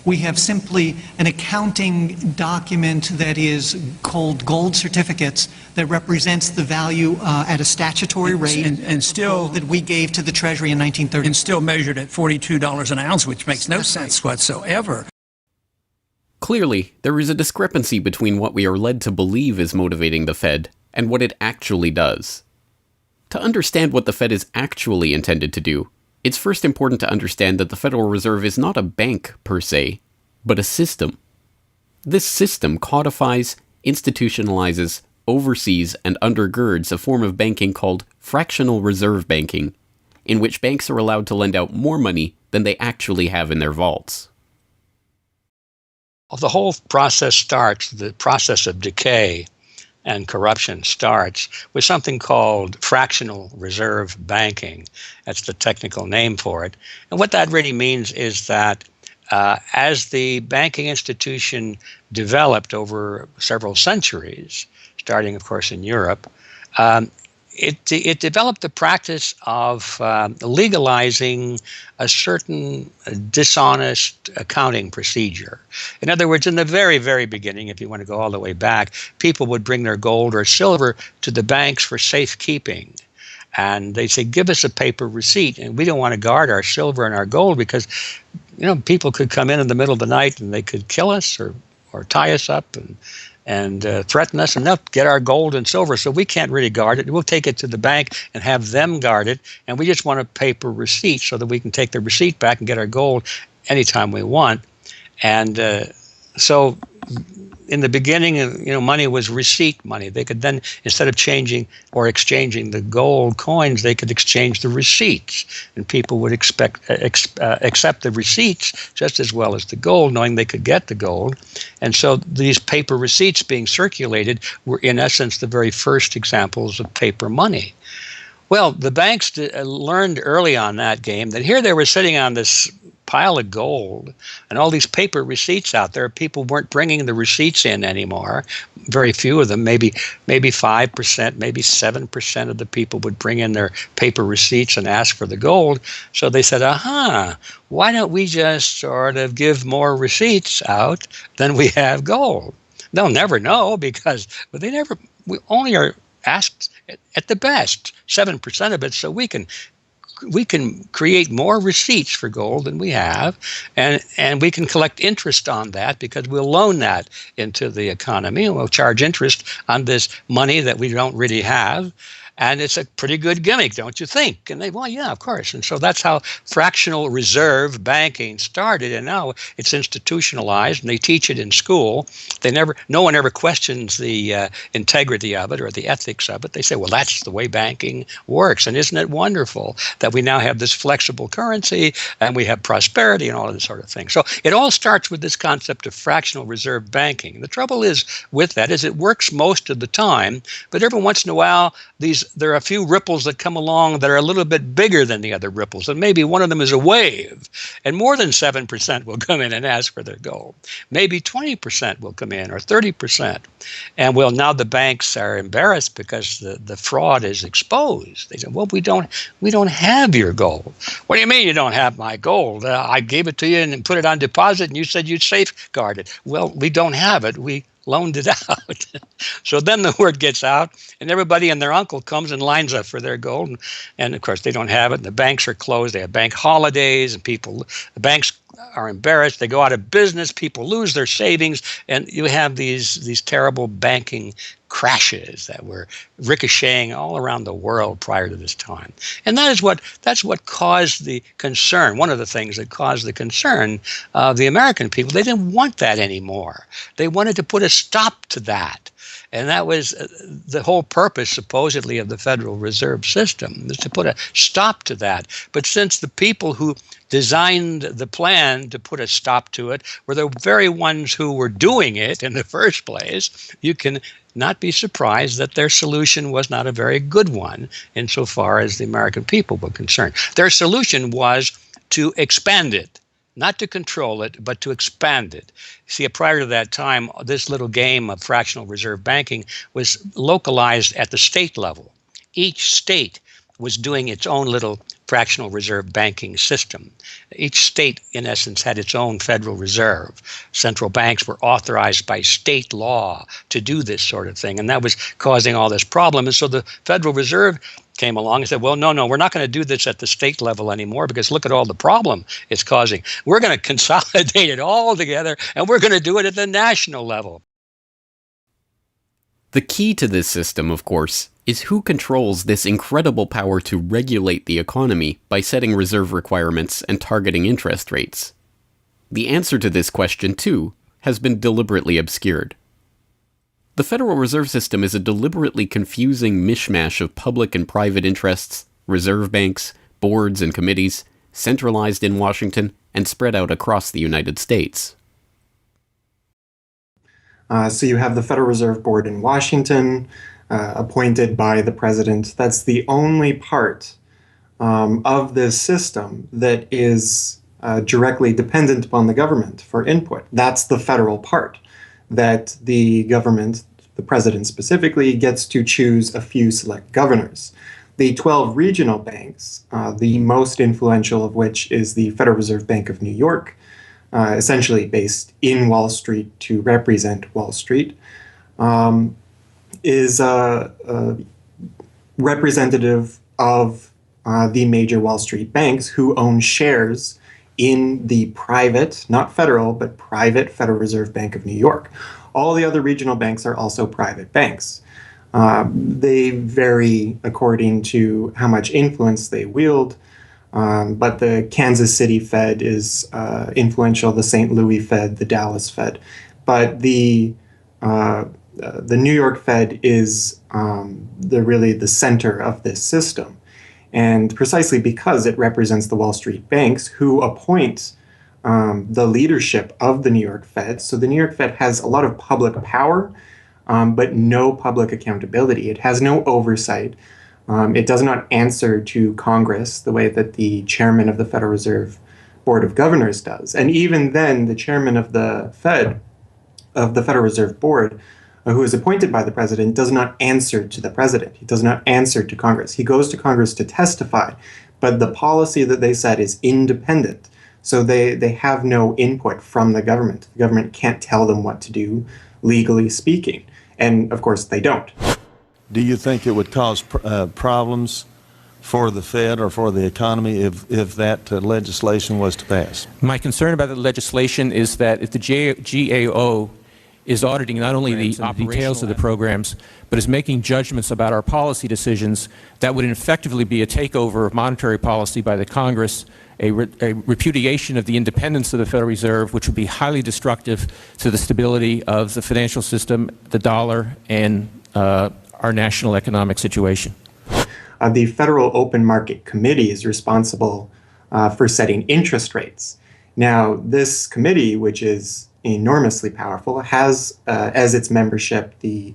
We have simply an accounting document that is called gold certificates that represents the value at a statutory rate and still that we gave to the Treasury in 1930. And still measured at $42 an ounce, which makes no sense whatsoever. Clearly, there is a discrepancy between what we are led to believe is motivating the Fed and what it actually does. To understand what the Fed is actually intended to do, it's first important to understand that the Federal Reserve is not a bank per se, but a system. This system codifies, institutionalizes, oversees, and undergirds a form of banking called fractional reserve banking, in which banks are allowed to lend out more money than they actually have in their vaults. The whole process starts, the process of decay and corruption starts with something called fractional reserve banking. That's the technical name for it. And what that really means is that as the banking institution developed over several centuries, starting, of course, in Europe, it developed the practice of legalizing a certain dishonest accounting procedure. In other words, in the very, very beginning, if you want to go all the way back, people would bring their gold or silver to the banks for safekeeping. And they'd say, give us a paper receipt. And we don't want to guard our silver and our gold because, people could come in the middle of the night and they could kill us or tie us up and threaten us, and they'll get our gold and silver, so we can't really guard it. We'll take it to the bank and have them guard it, and we just want a paper receipt so that we can take the receipt back and get our gold anytime we want. And so in the beginning, money was receipt money. They could then, instead of changing or exchanging the gold coins, they could exchange the receipts, and people would accept the receipts just as well as the gold, knowing they could get the gold. And so these paper receipts being circulated were, in essence, the very first examples of paper money. Well, the banks learned early on that game that here they were sitting on this pile of gold and all these paper receipts out there. People weren't bringing the receipts in anymore. Very few of them, maybe 5%, maybe 7% of the people would bring in their paper receipts and ask for the gold. So they said, why don't we just sort of give more receipts out than we have gold? They'll never know because we only are asked at the best 7% of it, so we can create more receipts for gold than we have, and we can collect interest on that because we'll loan that into the economy and we'll charge interest on this money that we don't really have. And it's a pretty good gimmick, don't you think? And they, well, yeah, of course. And so that's how fractional reserve banking started. And now it's institutionalized, and they teach it in school. No one ever questions the integrity of it or the ethics of it. They say, well, that's the way banking works. And isn't it wonderful that we now have this flexible currency and we have prosperity and all of this sort of thing? So it all starts with this concept of fractional reserve banking. The trouble is with that is it works most of the time, but every once in a while there are a few ripples that come along that are a little bit bigger than the other ripples, and maybe one of them is a wave, and more than 7% will come in and ask for their gold. Maybe 20% will come in, or 30%. And well, now the banks are embarrassed because the fraud is exposed. They say, well, we don't have your gold. What do you mean you don't have my gold? I gave it to you and put it on deposit, and you said you'd safeguard it. Well, we don't have it. We loaned it out. So then the word gets out, and everybody and their uncle comes and lines up for their gold. And of course, they don't have it, and the banks are closed. They have bank holidays, and the banks are embarrassed. They go out of business. People lose their savings, and you have these terrible banking crashes that were ricocheting all around the world prior to this time. And that's what caused the concern. One of the things that caused the concern of the American people, they didn't want that anymore. They wanted to put a stop to that. And that was the whole purpose, supposedly, of the Federal Reserve System, was to put a stop to that. But since the people who designed the plan to put a stop to it were the very ones who were doing it in the first place, you can not be surprised that their solution was not a very good one insofar as the American people were concerned. Their solution was to expand it. Not to control it, but to expand it. See, prior to that time, this little game of fractional reserve banking was localized at the state level. Each state was doing its own little fractional reserve banking system. Each state, in essence, had its own Federal Reserve. Central banks were authorized by state law to do this sort of thing, and that was causing all this problem. And so the Federal Reserve came along and said, well, no, we're not going to do this at the state level anymore because look at all the problem it's causing. We're going to consolidate it all together, and we're going to do it at the national level. The key to this system, of course, is who controls this incredible power to regulate the economy by setting reserve requirements and targeting interest rates. The answer to this question, too, has been deliberately obscured. The Federal Reserve System is a deliberately confusing mishmash of public and private interests, reserve banks, boards and committees, centralized in Washington and spread out across the United States. So you have the Federal Reserve Board in Washington, appointed by the president. That's the only part of this system that is directly dependent upon the government for input. That's the federal part, that the government, the president specifically, gets to choose a few select governors. The 12 regional banks, the most influential of which is the Federal Reserve Bank of New York, essentially based in Wall Street to represent Wall Street, is representative of the major Wall Street banks who own shares in the private, not federal, but private Federal Reserve Bank of New York. All the other regional banks are also private banks. They vary according to how much influence they wield, but the Kansas City Fed is influential, the St. Louis Fed, the Dallas Fed. But the New York Fed is really the center of this system. And precisely because it represents the Wall Street banks who appoint the leadership of the New York Fed. So the New York Fed has a lot of public power, but no public accountability. It has no oversight. It does not answer to Congress the way that the chairman of the Federal Reserve Board of Governors does. And even then, the chairman of the Federal Reserve Board, who is appointed by the president, does not answer to the president. He does not answer to Congress. He goes to Congress to testify, but the policy that they set is independent. So they have no input from the government. The government can't tell them what to do, legally speaking. And of course, they don't. Do you think it would cause problems for the Fed or for the economy if that legislation was to pass? My concern about the legislation is that if the GAO is auditing not only the details of the programs, but is making judgments about our policy decisions that would effectively be a takeover of monetary policy by the Congress, a repudiation of the independence of the Federal Reserve, which would be highly destructive to the stability of the financial system, the dollar, and our national economic situation. The Federal Open Market Committee is responsible for setting interest rates. Now, this committee, which is enormously powerful, has as its membership the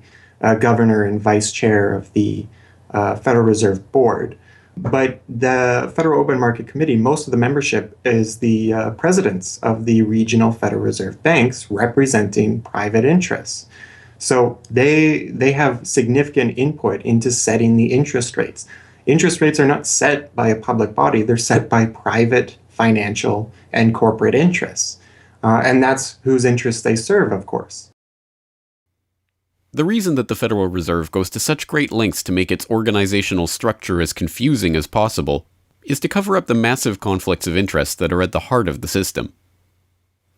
governor and vice chair of the Federal Reserve Board. But the Federal Open Market Committee, most of the membership is the presidents of the regional Federal Reserve banks representing private interests. So they have significant input into setting the interest rates. Interest rates are not set by a public body, they're set by private financial and corporate interests. And that's whose interests they serve, of course. The reason that the Federal Reserve goes to such great lengths to make its organizational structure as confusing as possible is to cover up the massive conflicts of interest that are at the heart of the system.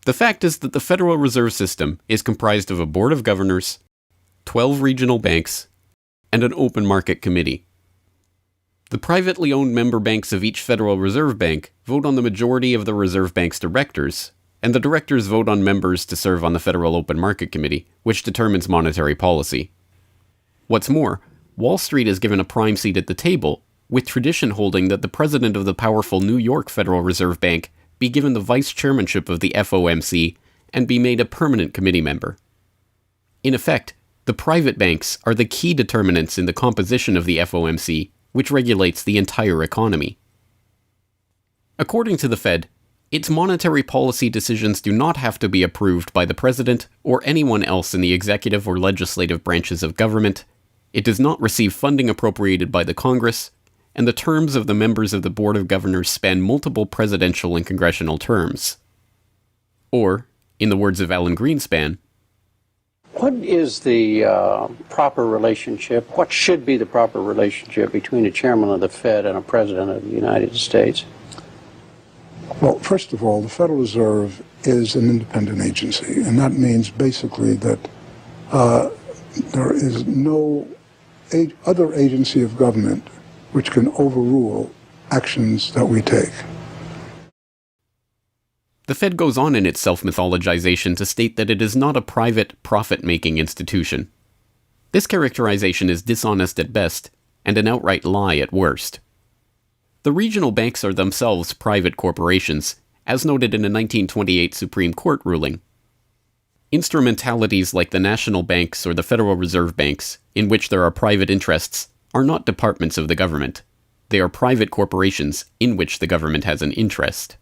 The fact is that the Federal Reserve System is comprised of a board of governors, 12 regional banks, and an open market committee. The privately owned member banks of each Federal Reserve Bank vote on the majority of the Reserve Bank's directors, and the directors vote on members to serve on the Federal Open Market Committee, which determines monetary policy. What's more, Wall Street is given a prime seat at the table, with tradition holding that the president of the powerful New York Federal Reserve Bank be given the vice chairmanship of the FOMC and be made a permanent committee member. In effect, the private banks are the key determinants in the composition of the FOMC, which regulates the entire economy. According to the Fed, its monetary policy decisions do not have to be approved by the president or anyone else in the executive or legislative branches of government, it does not receive funding appropriated by the Congress, and the terms of the members of the Board of Governors span multiple presidential and congressional terms. Or, in the words of Alan Greenspan, what is the proper relationship, what should be the proper relationship between a chairman of the Fed and a president of the United States? Well, first of all, the Federal Reserve is an independent agency, and that means basically that there is no other agency of government which can overrule actions that we take. The Fed goes on in its self-mythologization to state that it is not a private, profit-making institution. This characterization is dishonest at best, and an outright lie at worst. The regional banks are themselves private corporations, as noted in a 1928 Supreme Court ruling. Instrumentalities like the national banks or the Federal Reserve Banks, in which there are private interests, are not departments of the government. They are private corporations in which the government has an interest.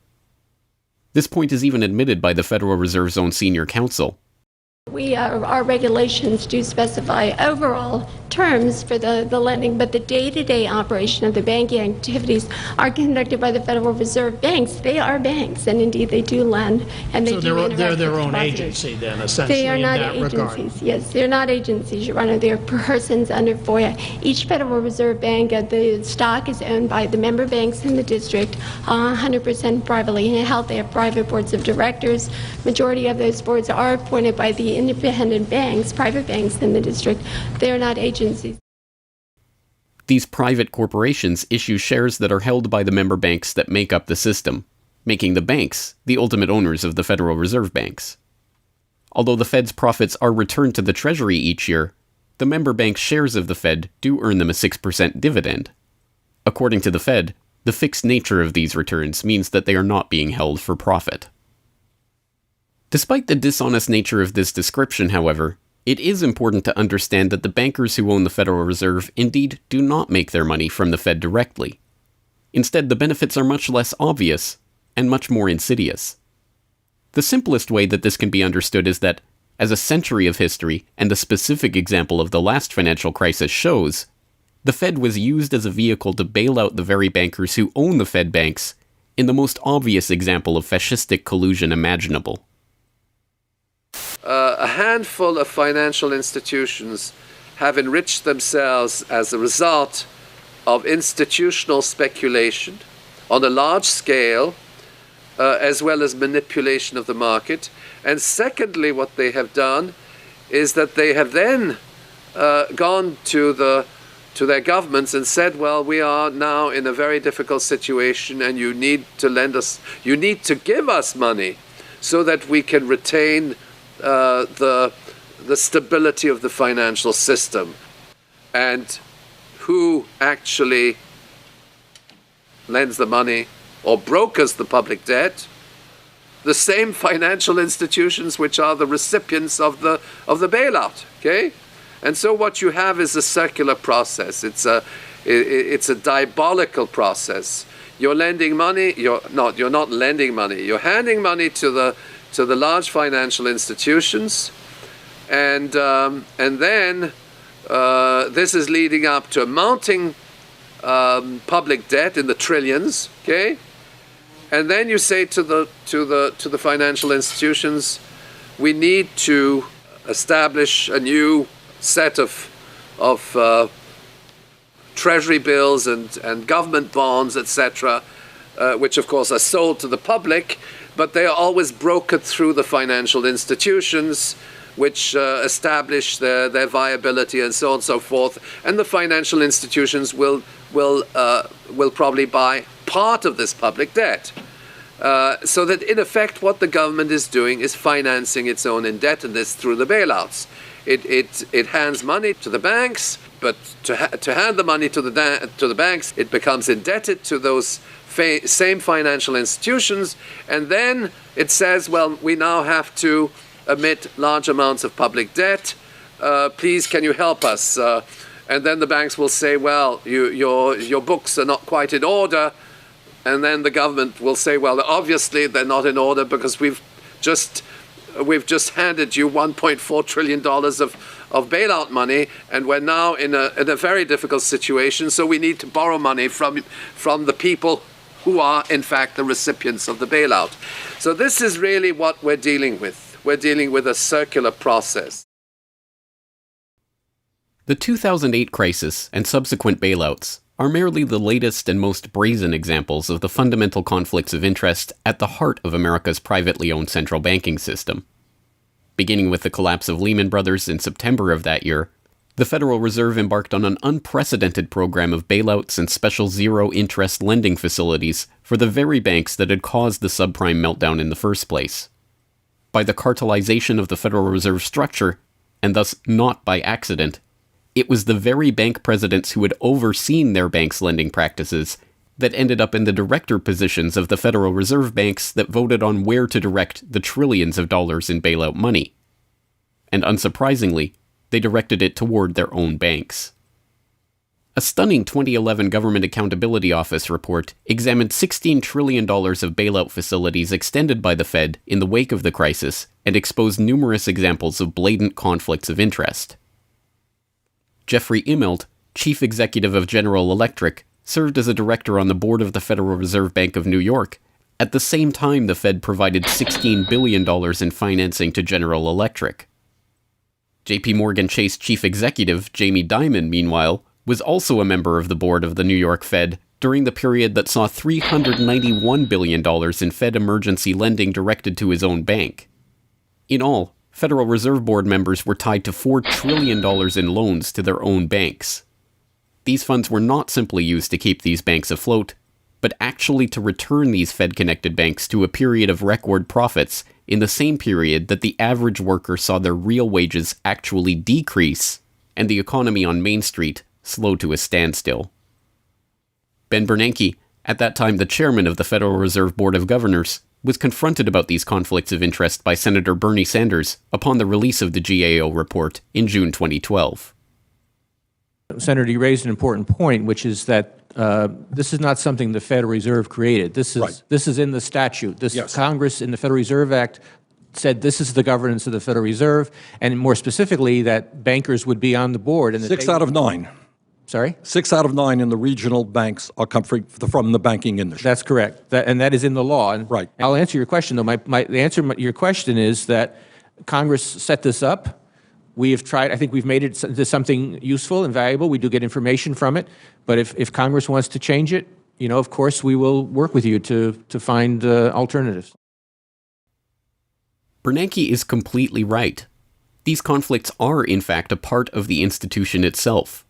This point is even admitted by the Federal Reserve's own senior counsel. Our regulations do specify overall terms for the lending, but the day-to-day operation of the banking activities are conducted by the Federal Reserve banks. They are banks, and indeed they do lend, and they do interact with they're their own depositors. agency then, essentially, They are not in that agencies. regard. Yes, they're not agencies, Your Honor. They're persons under FOIA. Each Federal Reserve Bank, the stock is owned by the member banks in the district, 100% privately held. They have private boards of directors. Majority of those boards are appointed by the independent banks, private banks in the district. They are not agencies. These private corporations issue shares that are held by the member banks that make up the system, making the banks the ultimate owners of the Federal Reserve Banks. Although the Fed's profits are returned to the Treasury each year, the member banks' shares of the Fed do earn them a 6% dividend. According to the Fed, the fixed nature of these returns means that they are not being held for profit. Despite the dishonest nature of this description, however, it is important to understand that the bankers who own the Federal Reserve indeed do not make their money from the Fed directly. Instead, the benefits are much less obvious and much more insidious. The simplest way that this can be understood is that, as a century of history and the specific example of the last financial crisis shows, the Fed was used as a vehicle to bail out the very bankers who own the Fed banks in the most obvious example of fascistic collusion imaginable. A handful of financial institutions have enriched themselves as a result of institutional speculation on a large scale, as well as manipulation of the market. And secondly, what they have done is that they have then gone to their governments and said, well, we are now in a very difficult situation and you need to give us money so that we can retain the stability of the financial system. And who actually lends the money or brokers the public debt? The same financial institutions which are the recipients of the bailout. Okay, and so what you have is a circular process. It's a diabolical process. You're lending money. You're not lending money. You're handing money to the large financial institutions, and then this is leading up to a mounting public debt in the trillions. Okay. And then you say to the financial institutions, we need to establish a new set of treasury bills and government bonds, etc., which of course are sold to the public, but they are always brokered through the financial institutions, which establish their viability and so on and so forth. And the financial institutions will probably buy part of this public debt. So that in effect what the government is doing is financing its own indebtedness through the bailouts. It hands money to the banks, but to hand the money to the banks, it becomes indebted to those same financial institutions, and then it says, well, we now have to emit large amounts of public debt. Please, can you help us? And then the banks will say, well, your books are not quite in order. And then the government will say, well, obviously they're not in order because we've just handed you $1.4 trillion of bailout money, and we're now in a very difficult situation, so we need to borrow money from the people who are, in fact, the recipients of the bailout. So this is really what we're dealing with. We're dealing with a circular process. The 2008 crisis and subsequent bailouts are merely the latest and most brazen examples of the fundamental conflicts of interest at the heart of America's privately owned central banking system. Beginning with the collapse of Lehman Brothers in September of that year, the Federal Reserve embarked on an unprecedented program of bailouts and special zero-interest lending facilities for the very banks that had caused the subprime meltdown in the first place. By the cartelization of the Federal Reserve structure, and thus not by accident, it was the very bank presidents who had overseen their banks' lending practices that ended up in the director positions of the Federal Reserve banks that voted on where to direct the trillions of dollars in bailout money. And unsurprisingly, they directed it toward their own banks. A stunning 2011 Government Accountability Office report examined $16 trillion of bailout facilities extended by the Fed in the wake of the crisis and exposed numerous examples of blatant conflicts of interest. Jeffrey Immelt, chief executive of General Electric, served as a director on the board of the Federal Reserve Bank of New York. At the same time, the Fed provided $16 billion in financing to General Electric. JP Morgan Chase chief executive Jamie Dimon, meanwhile, was also a member of the board of the New York Fed during the period that saw $391 billion in Fed emergency lending directed to his own bank. In all, Federal Reserve Board members were tied to $4 trillion in loans to their own banks. These funds were not simply used to keep these banks afloat, but actually to return these Fed-connected banks to a period of record profits in the same period that the average worker saw their real wages actually decrease and the economy on Main Street slow to a standstill. Ben Bernanke, at that time the chairman of the Federal Reserve Board of Governors, was confronted about these conflicts of interest by Senator Bernie Sanders upon the release of the GAO report in June 2012. Senator, you raised an important point, which is that this is not something the Federal Reserve created. This is in the statute. Congress in the Federal Reserve Act said this is the governance of the Federal Reserve, and more specifically that bankers would be on the board. And 6 out of 9. Sorry? 6 out of 9 in the regional banks are come from the banking industry. That's correct, and that is in the law. And right. I'll answer your question, though. The answer to your question is that Congress set this up. We have tried. I think we've made it into something useful and valuable. We do get information from it, but if Congress wants to change it, of course, we will work with you to find alternatives. Bernanke is completely right. These conflicts are, in fact, a part of the institution itself,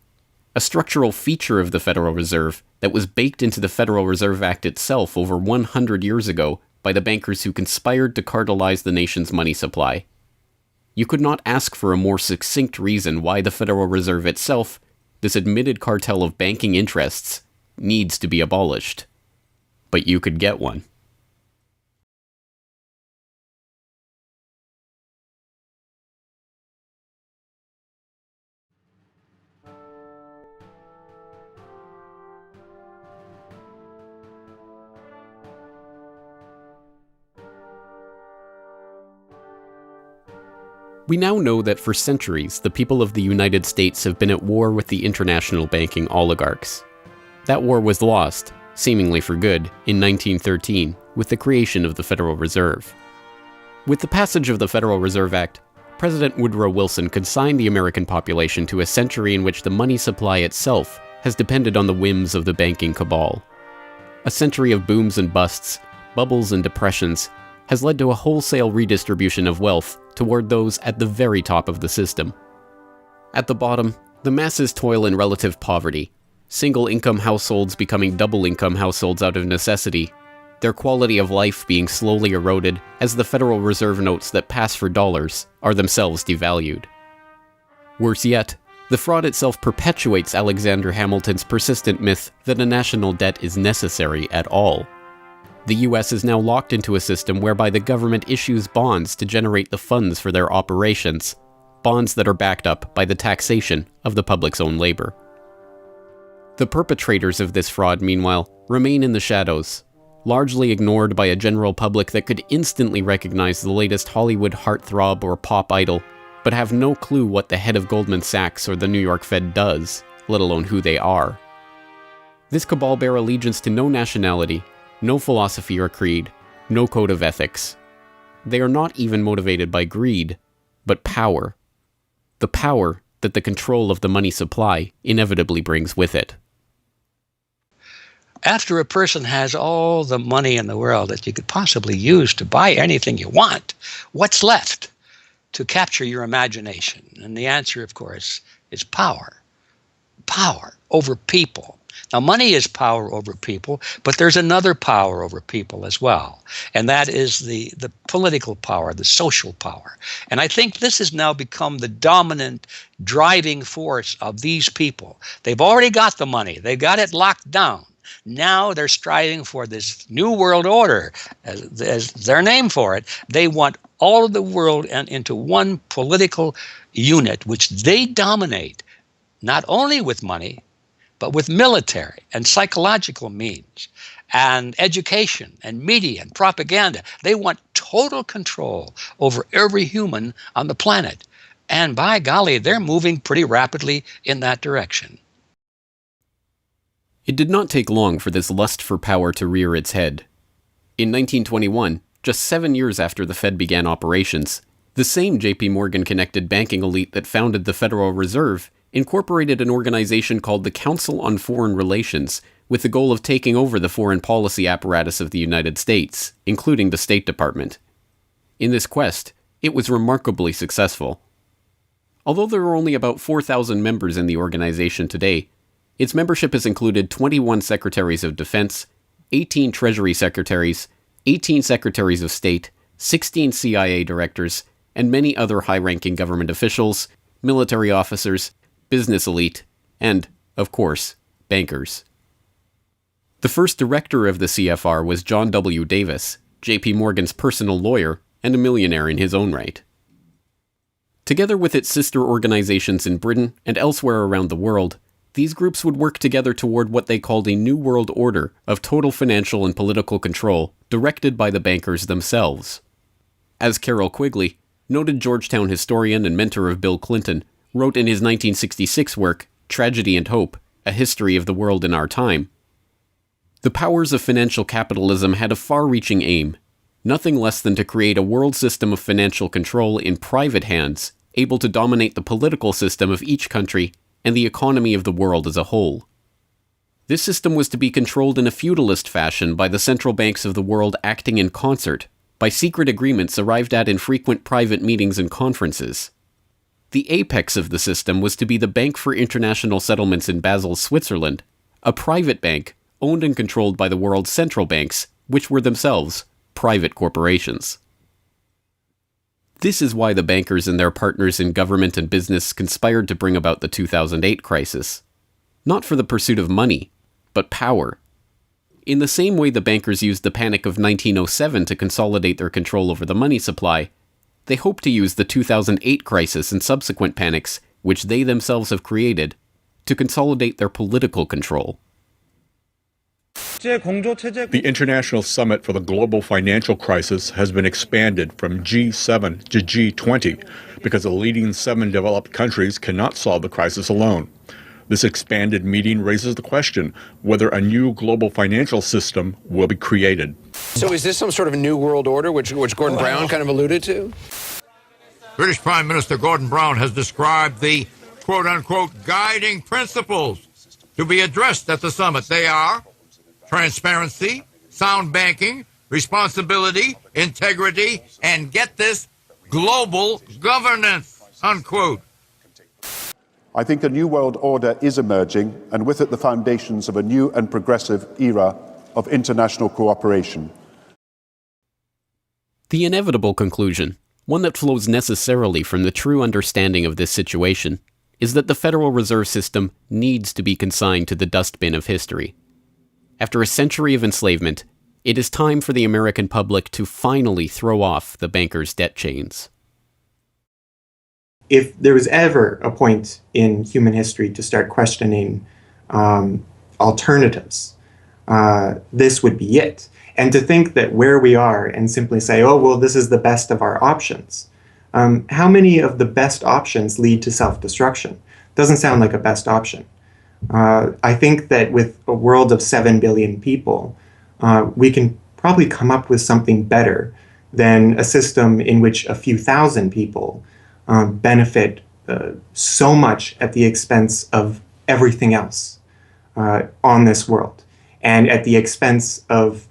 a structural feature of the Federal Reserve that was baked into the Federal Reserve Act itself over 100 years ago by the bankers who conspired to cartelize the nation's money supply. You could not ask for a more succinct reason why the Federal Reserve itself, this admitted cartel of banking interests, needs to be abolished. But you could get one. We now know that for centuries, the people of the United States have been at war with the international banking oligarchs. That war was lost, seemingly for good, in 1913 with the creation of the Federal Reserve. With the passage of the Federal Reserve Act, President Woodrow Wilson consigned the American population to a century in which the money supply itself has depended on the whims of the banking cabal. A century of booms and busts, bubbles and depressions, has led to a wholesale redistribution of wealth toward those at the very top of the system. At the bottom, the masses toil in relative poverty, single-income households becoming double-income households out of necessity, their quality of life being slowly eroded as the Federal Reserve notes that pass for dollars are themselves devalued. Worse yet, the fraud itself perpetuates Alexander Hamilton's persistent myth that a national debt is necessary at all. The US is now locked into a system whereby the government issues bonds to generate the funds for their operations, bonds that are backed up by the taxation of the public's own labor. The perpetrators of this fraud, meanwhile, remain in the shadows, largely ignored by a general public that could instantly recognize the latest Hollywood heartthrob or pop idol, but have no clue what the head of Goldman Sachs or the New York Fed does, let alone who they are. This cabal bear allegiance to no nationality, no philosophy or creed, no code of ethics. They are not even motivated by greed, but power. The power that the control of the money supply inevitably brings with it. After a person has all the money in the world that you could possibly use to buy anything you want, what's left to capture your imagination? And the answer, of course, is power. Power over people. Now, money is power over people, but there's another power over people as well, and that is the political power, the social power. And I think this has now become the dominant driving force of these people. They've already got the money. They've got it locked down. Now they're striving for this new world order, as their name for it. They want all of the world into one political unit, which they dominate, not only with money, but with military and psychological means and education and media and propaganda. They want total control over every human on the planet. And by golly, they're moving pretty rapidly in that direction. It did not take long for this lust for power to rear its head. In 1921, just 7 years after the Fed began operations, the same J.P. Morgan-connected banking elite that founded the Federal Reserve incorporated an organization called the Council on Foreign Relations with the goal of taking over the foreign policy apparatus of the United States, including the State Department. In this quest, it was remarkably successful. Although there are only about 4,000 members in the organization today, its membership has included 21 Secretaries of Defense, 18 Treasury Secretaries, 18 Secretaries of State, 16 CIA directors, and many other high-ranking government officials, military officers, business elite, and, of course, bankers. The first director of the CFR was John W. Davis, J.P. Morgan's personal lawyer and a millionaire in his own right. Together with its sister organizations in Britain and elsewhere around the world, these groups would work together toward what they called a New World Order of total financial and political control directed by the bankers themselves. As Carroll Quigley, noted Georgetown historian and mentor of Bill Clinton, wrote in his 1966 work, Tragedy and Hope, A History of the World in Our Time, the powers of financial capitalism had a far-reaching aim, nothing less than to create a world system of financial control in private hands, able to dominate the political system of each country and the economy of the world as a whole. This system was to be controlled in a feudalist fashion by the central banks of the world acting in concert, by secret agreements arrived at in frequent private meetings and conferences. The apex of the system was to be the Bank for International Settlements in Basel, Switzerland, a private bank owned and controlled by the world's central banks, which were themselves private corporations. This is why the bankers and their partners in government and business conspired to bring about the 2008 crisis. Not for the pursuit of money, but power. In the same way the bankers used the panic of 1907 to consolidate their control over the money supply, they hope to use the 2008 crisis and subsequent panics, which they themselves have created, to consolidate their political control. The International Summit for the Global Financial Crisis has been expanded from G7 to G20 because the leading 7 developed countries cannot solve the crisis alone. This expanded meeting raises the question whether a new global financial system will be created. So is this some sort of new world order, which Gordon Brown kind of alluded to? British Prime Minister Gordon Brown has described the quote-unquote guiding principles to be addressed at the summit. They are transparency, sound banking, responsibility, integrity, and get this, global governance, unquote. I think a new world order is emerging, and with it the foundations of a new and progressive era of international cooperation. The inevitable conclusion, one that flows necessarily from the true understanding of this situation, is that the Federal Reserve System needs to be consigned to the dustbin of history. After a century of enslavement, it is time for the American public to finally throw off the bankers' debt chains. If there was ever a point in human history to start questioning alternatives, this would be it. And to think that where we are and simply say, oh, well, this is the best of our options. How many of the best options lead to self-destruction? Doesn't sound like a best option. I think that with a world of 7 billion people, we can probably come up with something better than a system in which a few thousand people benefit so much at the expense of everything else on this world, and at the expense of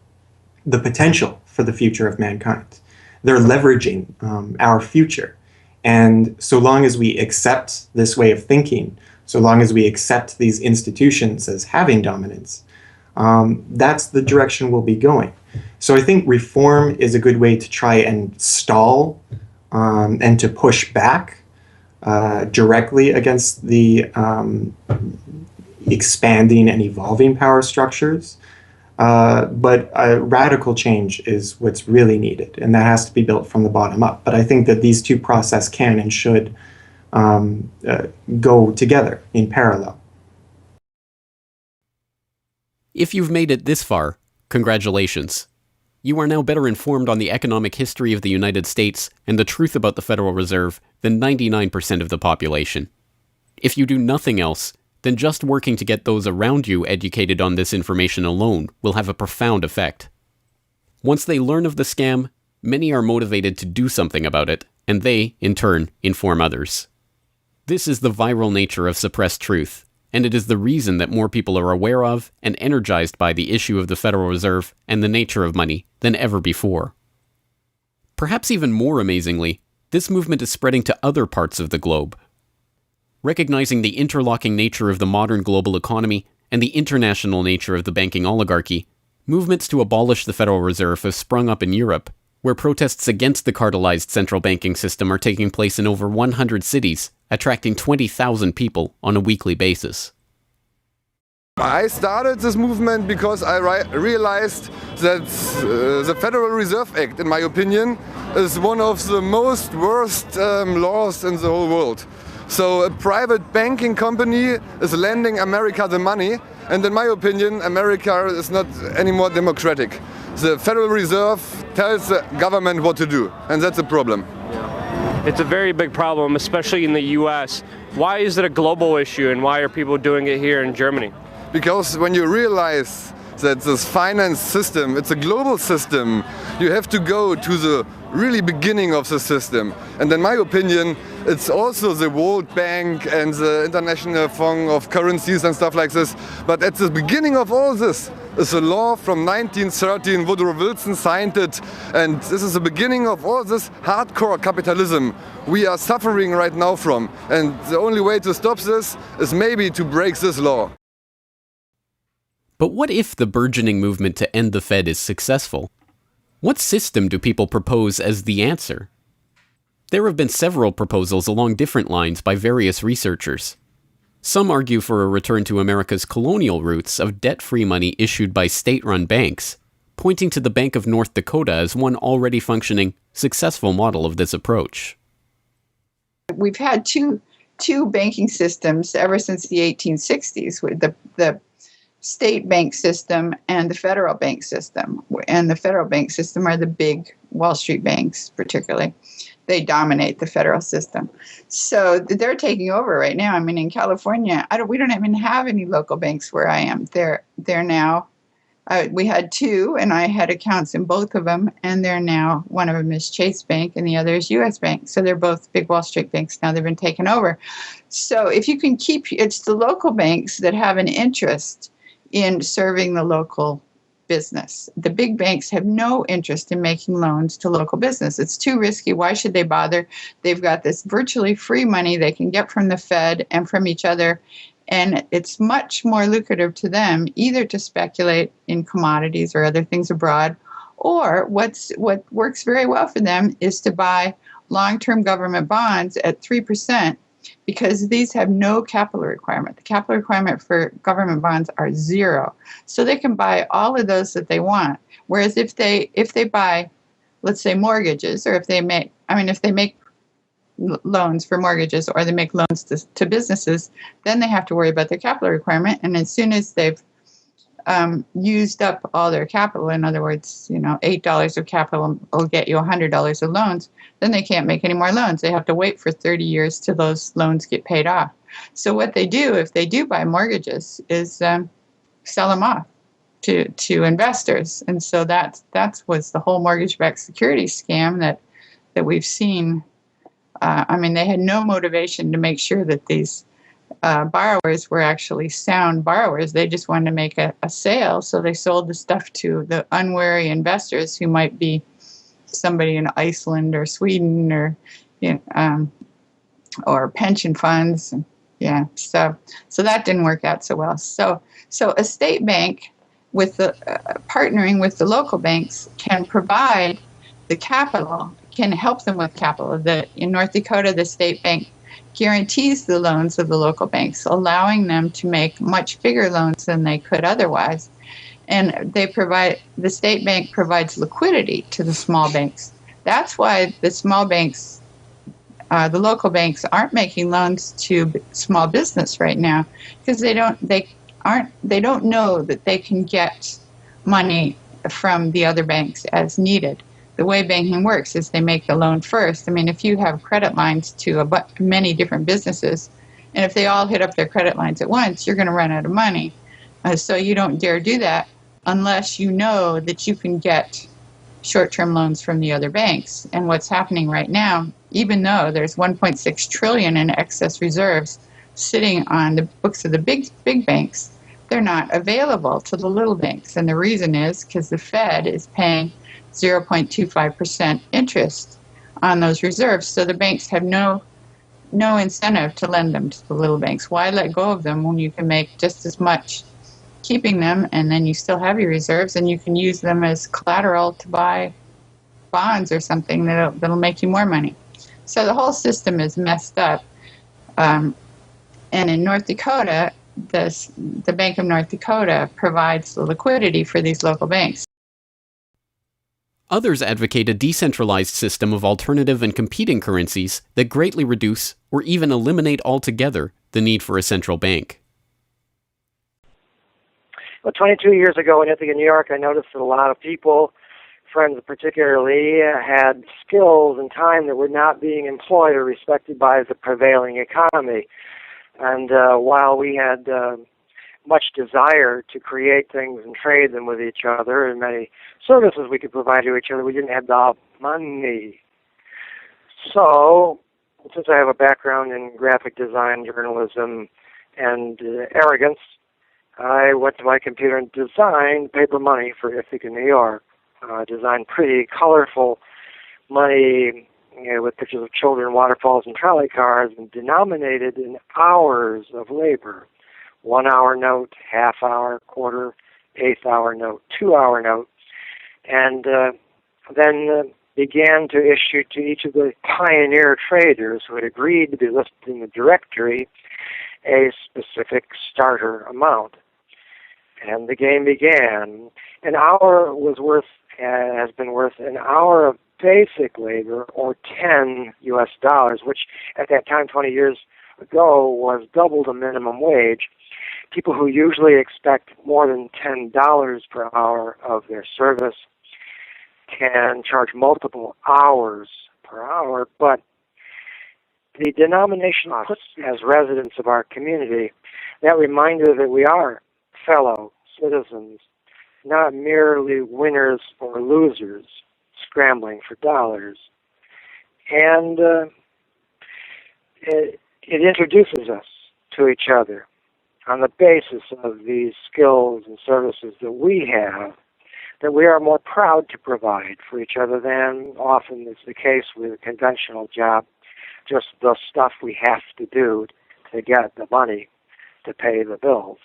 the potential for the future of mankind. They're leveraging our future. And so long as we accept this way of thinking, so long as we accept these institutions as having dominance, that's the direction we'll be going. So I think reform is a good way to try and stall and to push back directly against the expanding and evolving power structures. But a radical change is what's really needed, and that has to be built from the bottom up. But I think that these two processes can and should go together in parallel. If you've made it this far, congratulations. You are now better informed on the economic history of the United States and the truth about the Federal Reserve than 99% of the population. If you do nothing else, then just working to get those around you educated on this information alone will have a profound effect. Once they learn of the scam, many are motivated to do something about it, and they, in turn, inform others. This is the viral nature of suppressed truth, and it is the reason that more people are aware of and energized by the issue of the Federal Reserve and the nature of money than ever before. Perhaps even more amazingly, this movement is spreading to other parts of the globe. Recognizing the interlocking nature of the modern global economy and the international nature of the banking oligarchy, movements to abolish the Federal Reserve have sprung up in Europe, where protests against the cartelized central banking system are taking place in over 100 cities, attracting 20,000 people on a weekly basis. I started this movement because I realized that the Federal Reserve Act, in my opinion, is one of the most worst laws in the whole world. So a private banking company is lending America the money, and in my opinion, America is not any more democratic. The Federal Reserve tells the government what to do, and that's a problem. It's a very big problem, especially in the US. Why is it a global issue, and why are people doing it here in Germany? Because when you realize that this finance system, it's a global system. You have to go to the really beginning of the system. And in my opinion, it's also the World Bank and the International Fund of Currencies and stuff like this. But at the beginning of all this is a law from 1913. Woodrow Wilson signed it. And this is the beginning of all this hardcore capitalism we are suffering right now from. And the only way to stop this is maybe to break this law. But what if the burgeoning movement to end the Fed is successful? What system do people propose as the answer? There have been several proposals along different lines by various researchers. Some argue for a return to America's colonial roots of debt-free money issued by state-run banks, pointing to the Bank of North Dakota as one already functioning, successful model of this approach. We've had two banking systems ever since the 1860s, with the state bank system and the federal bank system. And the federal bank system are the big Wall Street banks, particularly. They dominate the federal system. So they're taking over right now. I mean, in California, we don't even have any local banks where I am. They're now, we had two, and I had accounts in both of them, and they're now, one of them is Chase Bank, and the other is U.S. Bank. So they're both big Wall Street banks now. They've been taken over. So if you can keep, it's the local banks that have an interest in serving the local business. The big banks have no interest in making loans to local business. It's too risky. Why should they bother? They've got this virtually free money they can get from the Fed and from each other, and it's much more lucrative to them either to speculate in commodities or other things abroad, or what works very well for them is to buy long-term government bonds at 3%, because these have no capital requirement. The capital requirement for government bonds are zero. So they can buy all of those that they want. Whereas if they buy, let's say, mortgages, or if they make loans for mortgages, or they make loans to businesses, then they have to worry about their capital requirement. And as soon as they've used up all their capital, in other words, $8 of capital will get you $100 of loans, then they can't make any more loans. They have to wait for 30 years till those loans get paid off. So what they do, if they do buy mortgages, is sell them off to investors. And so that was the whole mortgage-backed securities scam that we've seen. They had no motivation to make sure that these borrowers were actually sound borrowers. They just wanted to make a sale, so they sold the stuff to the unwary investors who might be somebody in Iceland or Sweden or pension funds. Yeah, so that didn't work out so well. So a state bank with the partnering with the local banks can provide the capital, can help them with capital. In North Dakota, the state bank guarantees the loans of the local banks, allowing them to make much bigger loans than they could otherwise. And the state bank provides liquidity to the small banks. That's why the small banks, the local banks, aren't making loans to small business right now, because they don't know that they can get money from the other banks as needed. The way banking works is they make the loan first. If you have credit lines to many different businesses, and if they all hit up their credit lines at once, you're going to run out of money. So you don't dare do that unless you know that you can get short-term loans from the other banks. And what's happening right now, even though there's $1.6 trillion in excess reserves sitting on the books of the big banks, they're not available to the little banks. And the reason is because the Fed is paying 0.25% interest on those reserves. So the banks have no incentive to lend them to the little banks. Why let go of them when you can make just as much keeping them, and then you still have your reserves, and you can use them as collateral to buy bonds or something that'll make you more money. So the whole system is messed up. And in North Dakota, the Bank of North Dakota provides the liquidity for these local banks. Others advocate a decentralized system of alternative and competing currencies that greatly reduce or even eliminate altogether the need for a central bank. Well, 22 years ago in Ithaca, New York, I noticed that a lot of people, friends particularly, had skills and time that were not being employed or respected by the prevailing economy. And while we had much desire to create things and trade them with each other, and many services we could provide to each other. We didn't have the money. So, since I have a background in graphic design, journalism, and arrogance, I went to my computer and designed paper money for Ithaca, New York. Designed pretty colorful money, with pictures of children, waterfalls, and trolley cars, and denominated in hours of labor. 1 hour note, half hour, quarter, eighth hour note, 2 hour note, and then began to issue to each of the pioneer traders who had agreed to be listed in the directory a specific starter amount. And the game began. An hour has been worth an hour of basic labor, or 10 US dollars, which at that time, 20 years ago, was double the minimum wage. People who usually expect more than $10 per hour of their service can charge multiple hours per hour, but the denomination puts as residents of our community that reminder that we are fellow citizens, not merely winners or losers scrambling for dollars. And it introduces us to each other on the basis of these skills and services that we have, that we are more proud to provide for each other than often is the case with a conventional job, just the stuff we have to do to get the money to pay the bills.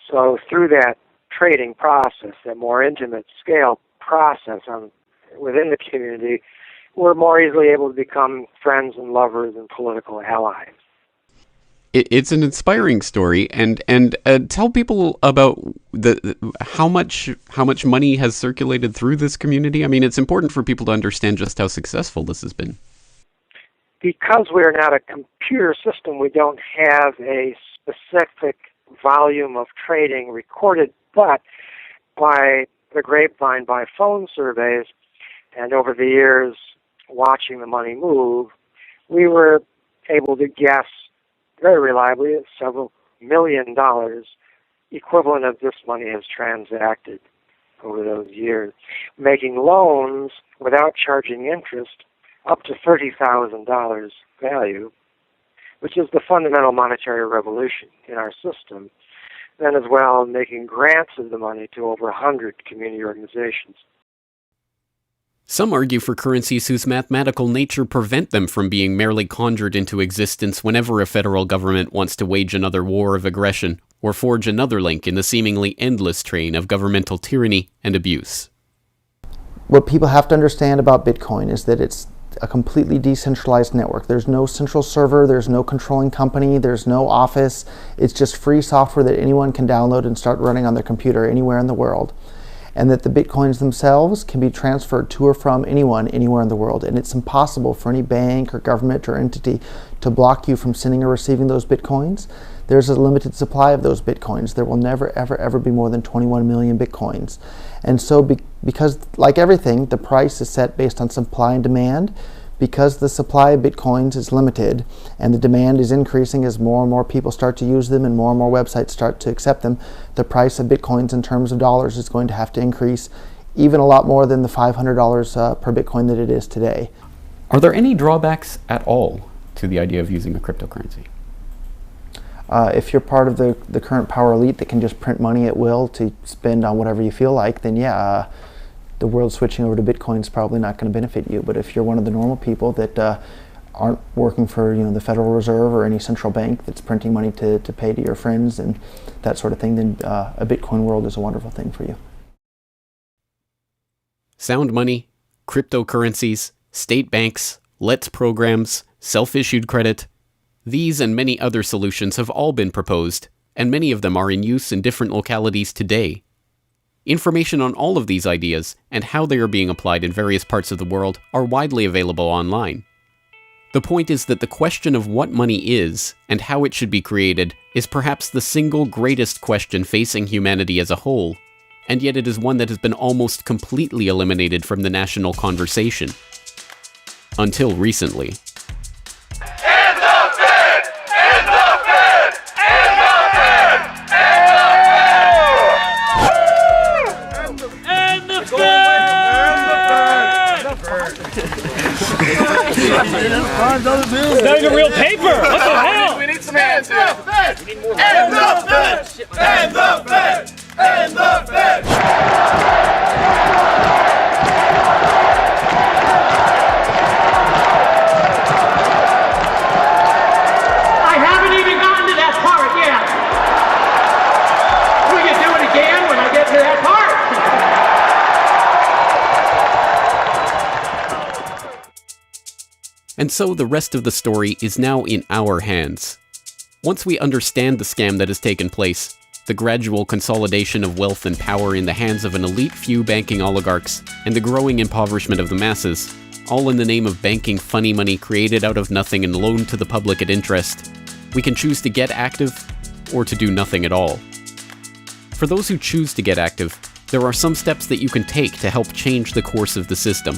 So through that trading process, that more intimate scale process within the community, we're more easily able to become friends and lovers and political allies. It's an inspiring story, and tell people about how much money has circulated through this community. I mean, it's important for people to understand just how successful this has been. Because we're not a computer system, we don't have a specific volume of trading recorded, but by the grapevine, by phone surveys, and over the years watching the money move, we were able to guess very reliably that several $1 million equivalent of this money has transacted over those years, making loans without charging interest up to $30,000 value, which is the fundamental monetary revolution in our system. Then as well, making grants of the money to over 100 community organizations. Some argue for currencies whose mathematical nature prevent them from being merely conjured into existence whenever a federal government wants to wage another war of aggression or forge another link in the seemingly endless train of governmental tyranny and abuse. What people have to understand about Bitcoin is that it's a completely decentralized network. There's no central server, there's no controlling company, there's no office. It's just free software that anyone can download and start running on their computer anywhere in the world. And that the Bitcoins themselves can be transferred to or from anyone anywhere in the world. And it's impossible for any bank or government or entity to block you from sending or receiving those Bitcoins. There's a limited supply of those Bitcoins. There will never, ever, ever be more than 21 million Bitcoins. And so because, like everything, the price is set based on supply and demand, because the supply of Bitcoins is limited and the demand is increasing as more and more people start to use them and more websites start to accept them, the price of Bitcoins in terms of dollars is going to have to increase even a lot more than the $500 per Bitcoin that it is today. Are there any drawbacks at all to the idea of using a cryptocurrency? If you're part of the current power elite that can just print money at will to spend on whatever you feel like, then yeah, the world switching over to Bitcoin is probably not going to benefit you. But if you're one of the normal people that aren't working for the Federal Reserve or any central bank that's printing money to pay to your friends and that sort of thing, then a Bitcoin world is a wonderful thing for you. Sound money, cryptocurrencies, state banks, LETS programs, self-issued credit. These and many other solutions have all been proposed, and many of them are in use in different localities today. Information on all of these ideas and how they are being applied in various parts of the world are widely available online. The point is that the question of what money is and how it should be created is perhaps the single greatest question facing humanity as a whole, and yet it is one that has been almost completely eliminated from the national conversation. Until recently. End the Fed! End the Fed! End the Fed! End the It's not even real paper. What the hell? We need some hands here. We need more hands. Hands up, Fed! Hands up, Fed! Hands up, Fed! I haven't even gotten to that part yet. We can do it again when I get to that part. And so the rest of the story is now in our hands. Once we understand the scam that has taken place, the gradual consolidation of wealth and power in the hands of an elite few banking oligarchs, and the growing impoverishment of the masses, all in the name of banking funny money created out of nothing and loaned to the public at interest, we can choose to get active or to do nothing at all. For those who choose to get active, there are some steps that you can take to help change the course of the system.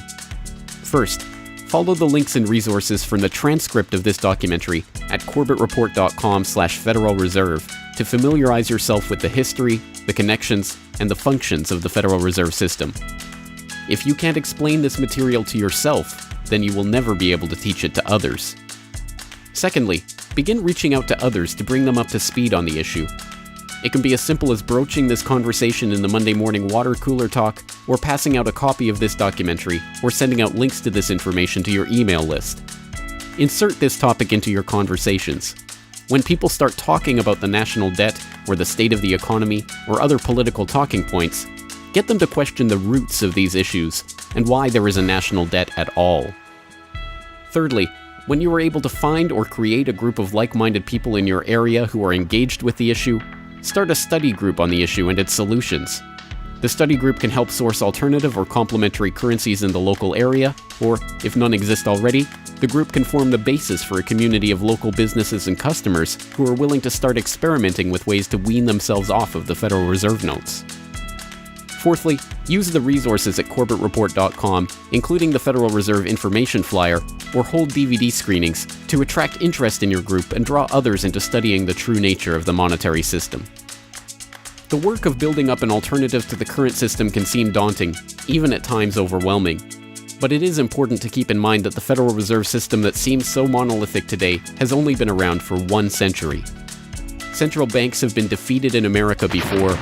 First, follow the links and resources from the transcript of this documentary at corbettreport.com/Federal Reserve to familiarize yourself with the history, the connections, and the functions of the Federal Reserve System. If you can't explain this material to yourself, then you will never be able to teach it to others. Secondly, begin reaching out to others to bring them up to speed on the issue. It can be as simple as broaching this conversation in the Monday morning water cooler talk, or passing out a copy of this documentary, or sending out links to this information to your email list. Insert this topic into your conversations. When people start talking about the national debt, or the state of the economy, or other political talking points, get them to question the roots of these issues, and why there is a national debt at all. Thirdly, when you are able to find or create a group of like-minded people in your area who are engaged with the issue, start a study group on the issue and its solutions. The study group can help source alternative or complementary currencies in the local area, or, if none exist already, the group can form the basis for a community of local businesses and customers who are willing to start experimenting with ways to wean themselves off of the Federal Reserve notes. Fourthly, use the resources at corbettreport.com, including the Federal Reserve information flyer, or hold DVD screenings to attract interest in your group and draw others into studying the true nature of the monetary system. The work of building up an alternative to the current system can seem daunting, even at times overwhelming. But it is important to keep in mind that the Federal Reserve System that seems so monolithic today has only been around for 1 century. Central banks have been defeated in America before,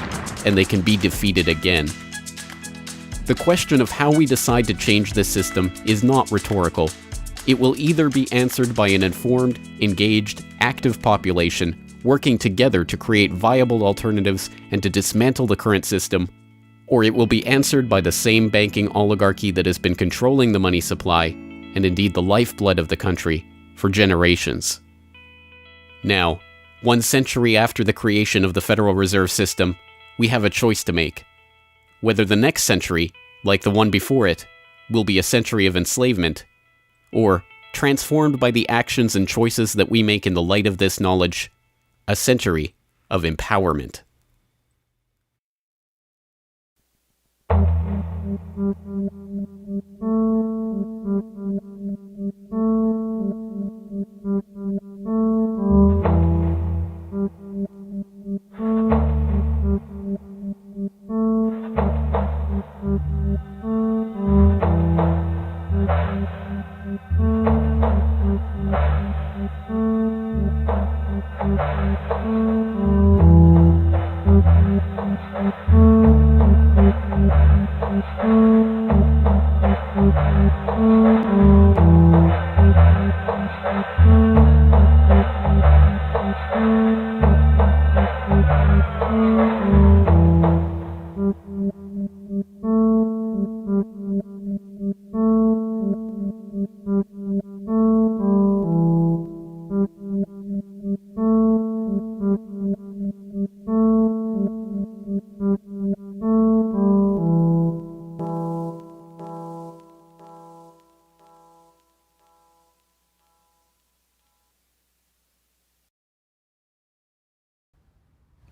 and they can be defeated again. The question of how we decide to change this system is not rhetorical. It will either be answered by an informed, engaged, active population working together to create viable alternatives and to dismantle the current system, or it will be answered by the same banking oligarchy that has been controlling the money supply, and indeed the lifeblood of the country, for generations. Now, 1 century after the creation of the Federal Reserve System, we have a choice to make. Whether the next century, like the one before it, will be a century of enslavement, or, transformed by the actions and choices that we make in the light of this knowledge, a century of empowerment.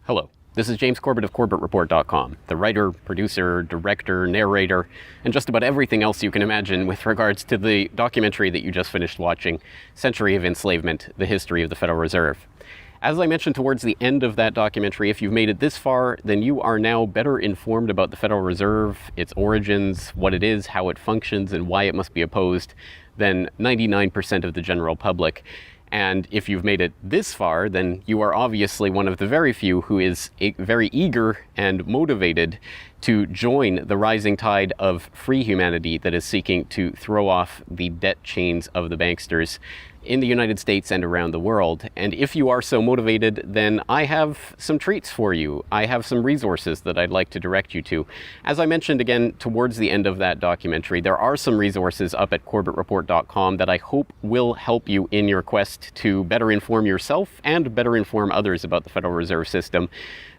Hello, this is James Corbett of CorbettReport.com, the writer, producer, director, narrator, and just about everything else you can imagine with regards to the documentary that you just finished watching, Century of Enslavement, The History of the Federal Reserve. As I mentioned towards the end of that documentary, if you've made it this far, then you are now better informed about the Federal Reserve, its origins, what it is, how it functions, and why it must be opposed than 99% of the general public. And if you've made it this far, then you are obviously one of the very few who is very eager and motivated to join the rising tide of free humanity that is seeking to throw off the debt chains of the banksters in the United States and around the world. And if you are so motivated, then I have some treats for you. I have some resources that I'd like to direct you to. As I mentioned again towards the end of that documentary, there are some resources up at corbettreport.com that I hope will help you in your quest to better inform yourself and better inform others about the Federal Reserve System.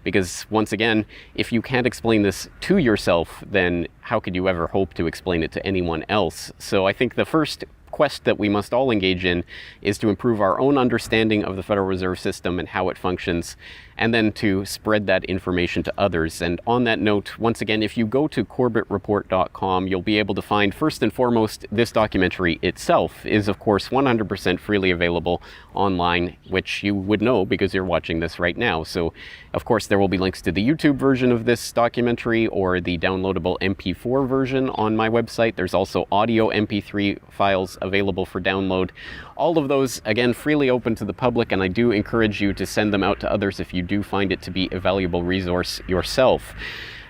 Because once again, if you can't explain this to yourself, then how could you ever hope to explain it to anyone else? So I think the first quest that we must all engage in is to improve our own understanding of the Federal Reserve System and how it functions, and then to spread that information to others. And on that note, once again, if you go to corbettreport.com, you'll be able to find, first and foremost, this documentary itself is, of course, 100% freely available online, which you would know because you're watching this right now. So, of course, there will be links to the YouTube version of this documentary or the downloadable MP4 version on my website. There's also audio MP3 files available for download. All of those, again, freely open to the public, and I do encourage you to send them out to others if you do find it to be a valuable resource yourself.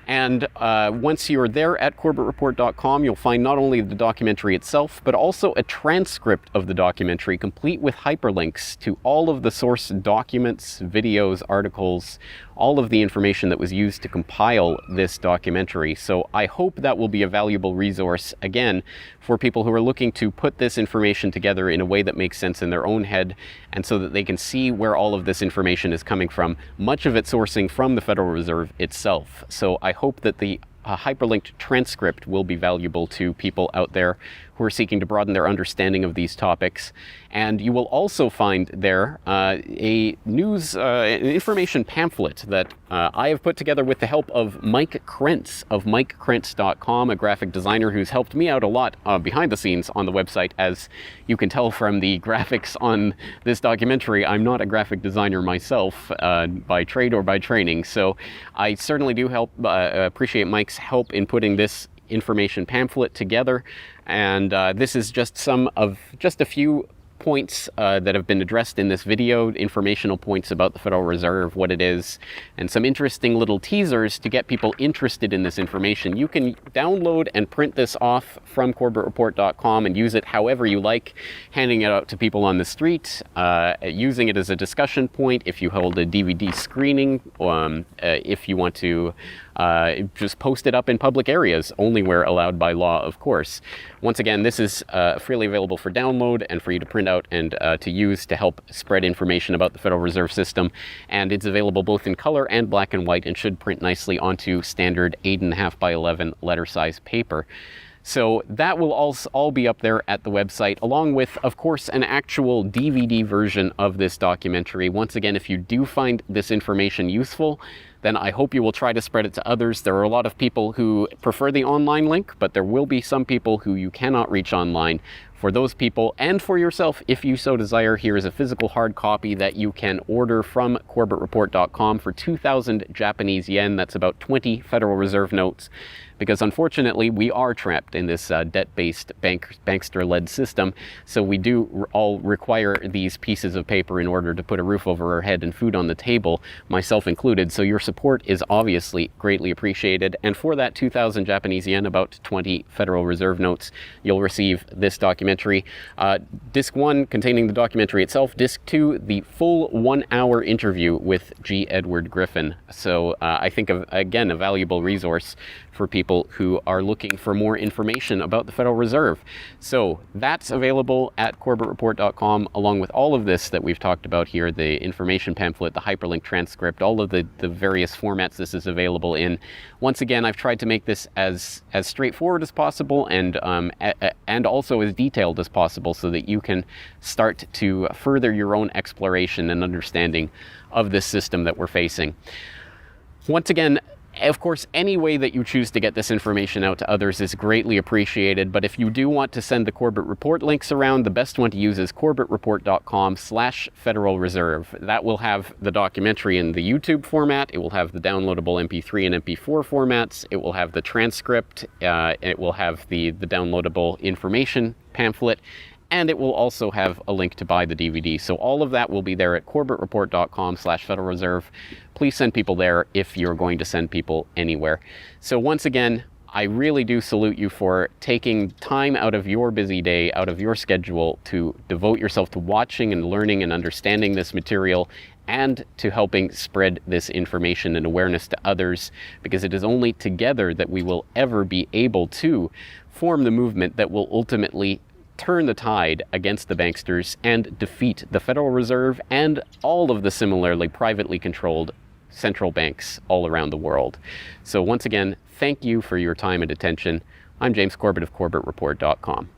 And once you're there at corbettreport.com, you'll find not only the documentary itself, but also a transcript of the documentary, complete with hyperlinks to all of the source documents, videos, articles, all of the information that was used to compile this documentary. So I hope that will be a valuable resource, again, for people who are looking to put this information together in a way that makes sense in their own head, and so that they can see where all of this information is coming from, much of it sourcing from the Federal Reserve itself. So I hope that the hyperlinked transcript will be valuable to people out there who are seeking to broaden their understanding of these topics. And you will also find there a news information pamphlet that I have put together with the help of Mike Krentz of MikeKrentz.com, a graphic designer who's helped me out a lot behind the scenes on the website. As you can tell from the graphics on this documentary, I'm not a graphic designer myself by trade or by training. So I certainly do appreciate Mike's help in putting this information pamphlet together. And this is just a few points that have been addressed in this video, informational points about the Federal Reserve, what it is, and some interesting little teasers to get people interested in this information. You can download and print this off from corbettreport.com and use it however you like, handing it out to people on the street, using it as a discussion point if you hold a DVD screening, if you want to just post it up in public areas, only where allowed by law, of course. Once again, this is freely available for download and for you to print out and to use to help spread information about the Federal Reserve System. And it's available both in color and black and white, and should print nicely onto standard 8.5 by 11 letter size paper. So that will all be up there at the website, along with, of course, an actual DVD version of this documentary. Once again, if you do find this information useful, then I hope you will try to spread it to others. There are a lot of people who prefer the online link, but there will be some people who you cannot reach online. For those people, and for yourself, if you so desire, here is a physical hard copy that you can order from corbettreport.com for 2,000 Japanese yen. That's about 20 Federal Reserve notes. Because unfortunately, we are trapped in this debt-based bankster-led system. So we do all require these pieces of paper in order to put a roof over our head and food on the table, myself included. So your support is obviously greatly appreciated. And for that 2,000 Japanese yen, about 20 Federal Reserve notes, you'll receive this documentary. Disc 1 containing the documentary itself. Disc 2, the full 1-hour interview with G. Edward Griffin. So I think, again, a valuable resource for people who are looking for more information about the Federal Reserve. So that's available at corbettreport.com, along with all of this that we've talked about here, the information pamphlet, the hyperlink transcript, all of the various formats this is available in. Once again, I've tried to make this as straightforward as possible and also as detailed as possible so that you can start to further your own exploration and understanding of this system that we're facing. Once again, Of course, any way that you choose to get this information out to others is greatly appreciated, but if you do want to send the Corbett Report links around, the best one to use is corbettreport.com/Federal Reserve. That will have the documentary in the YouTube format, it will have the downloadable MP3 and MP4 formats, it will have the transcript, it will have the downloadable information pamphlet, and it will also have a link to buy the DVD. So all of that will be there at corbettreport.com/Federal Reserve. Please send people there if you're going to send people anywhere. So once again, I really do salute you for taking time out of your busy day, out of your schedule, to devote yourself to watching and learning and understanding this material, and to helping spread this information and awareness to others, because it is only together that we will ever be able to form the movement that will ultimately turn the tide against the banksters and defeat the Federal Reserve and all of the similarly privately controlled central banks all around the world. So once again, thank you for your time and attention. I'm James Corbett of CorbettReport.com.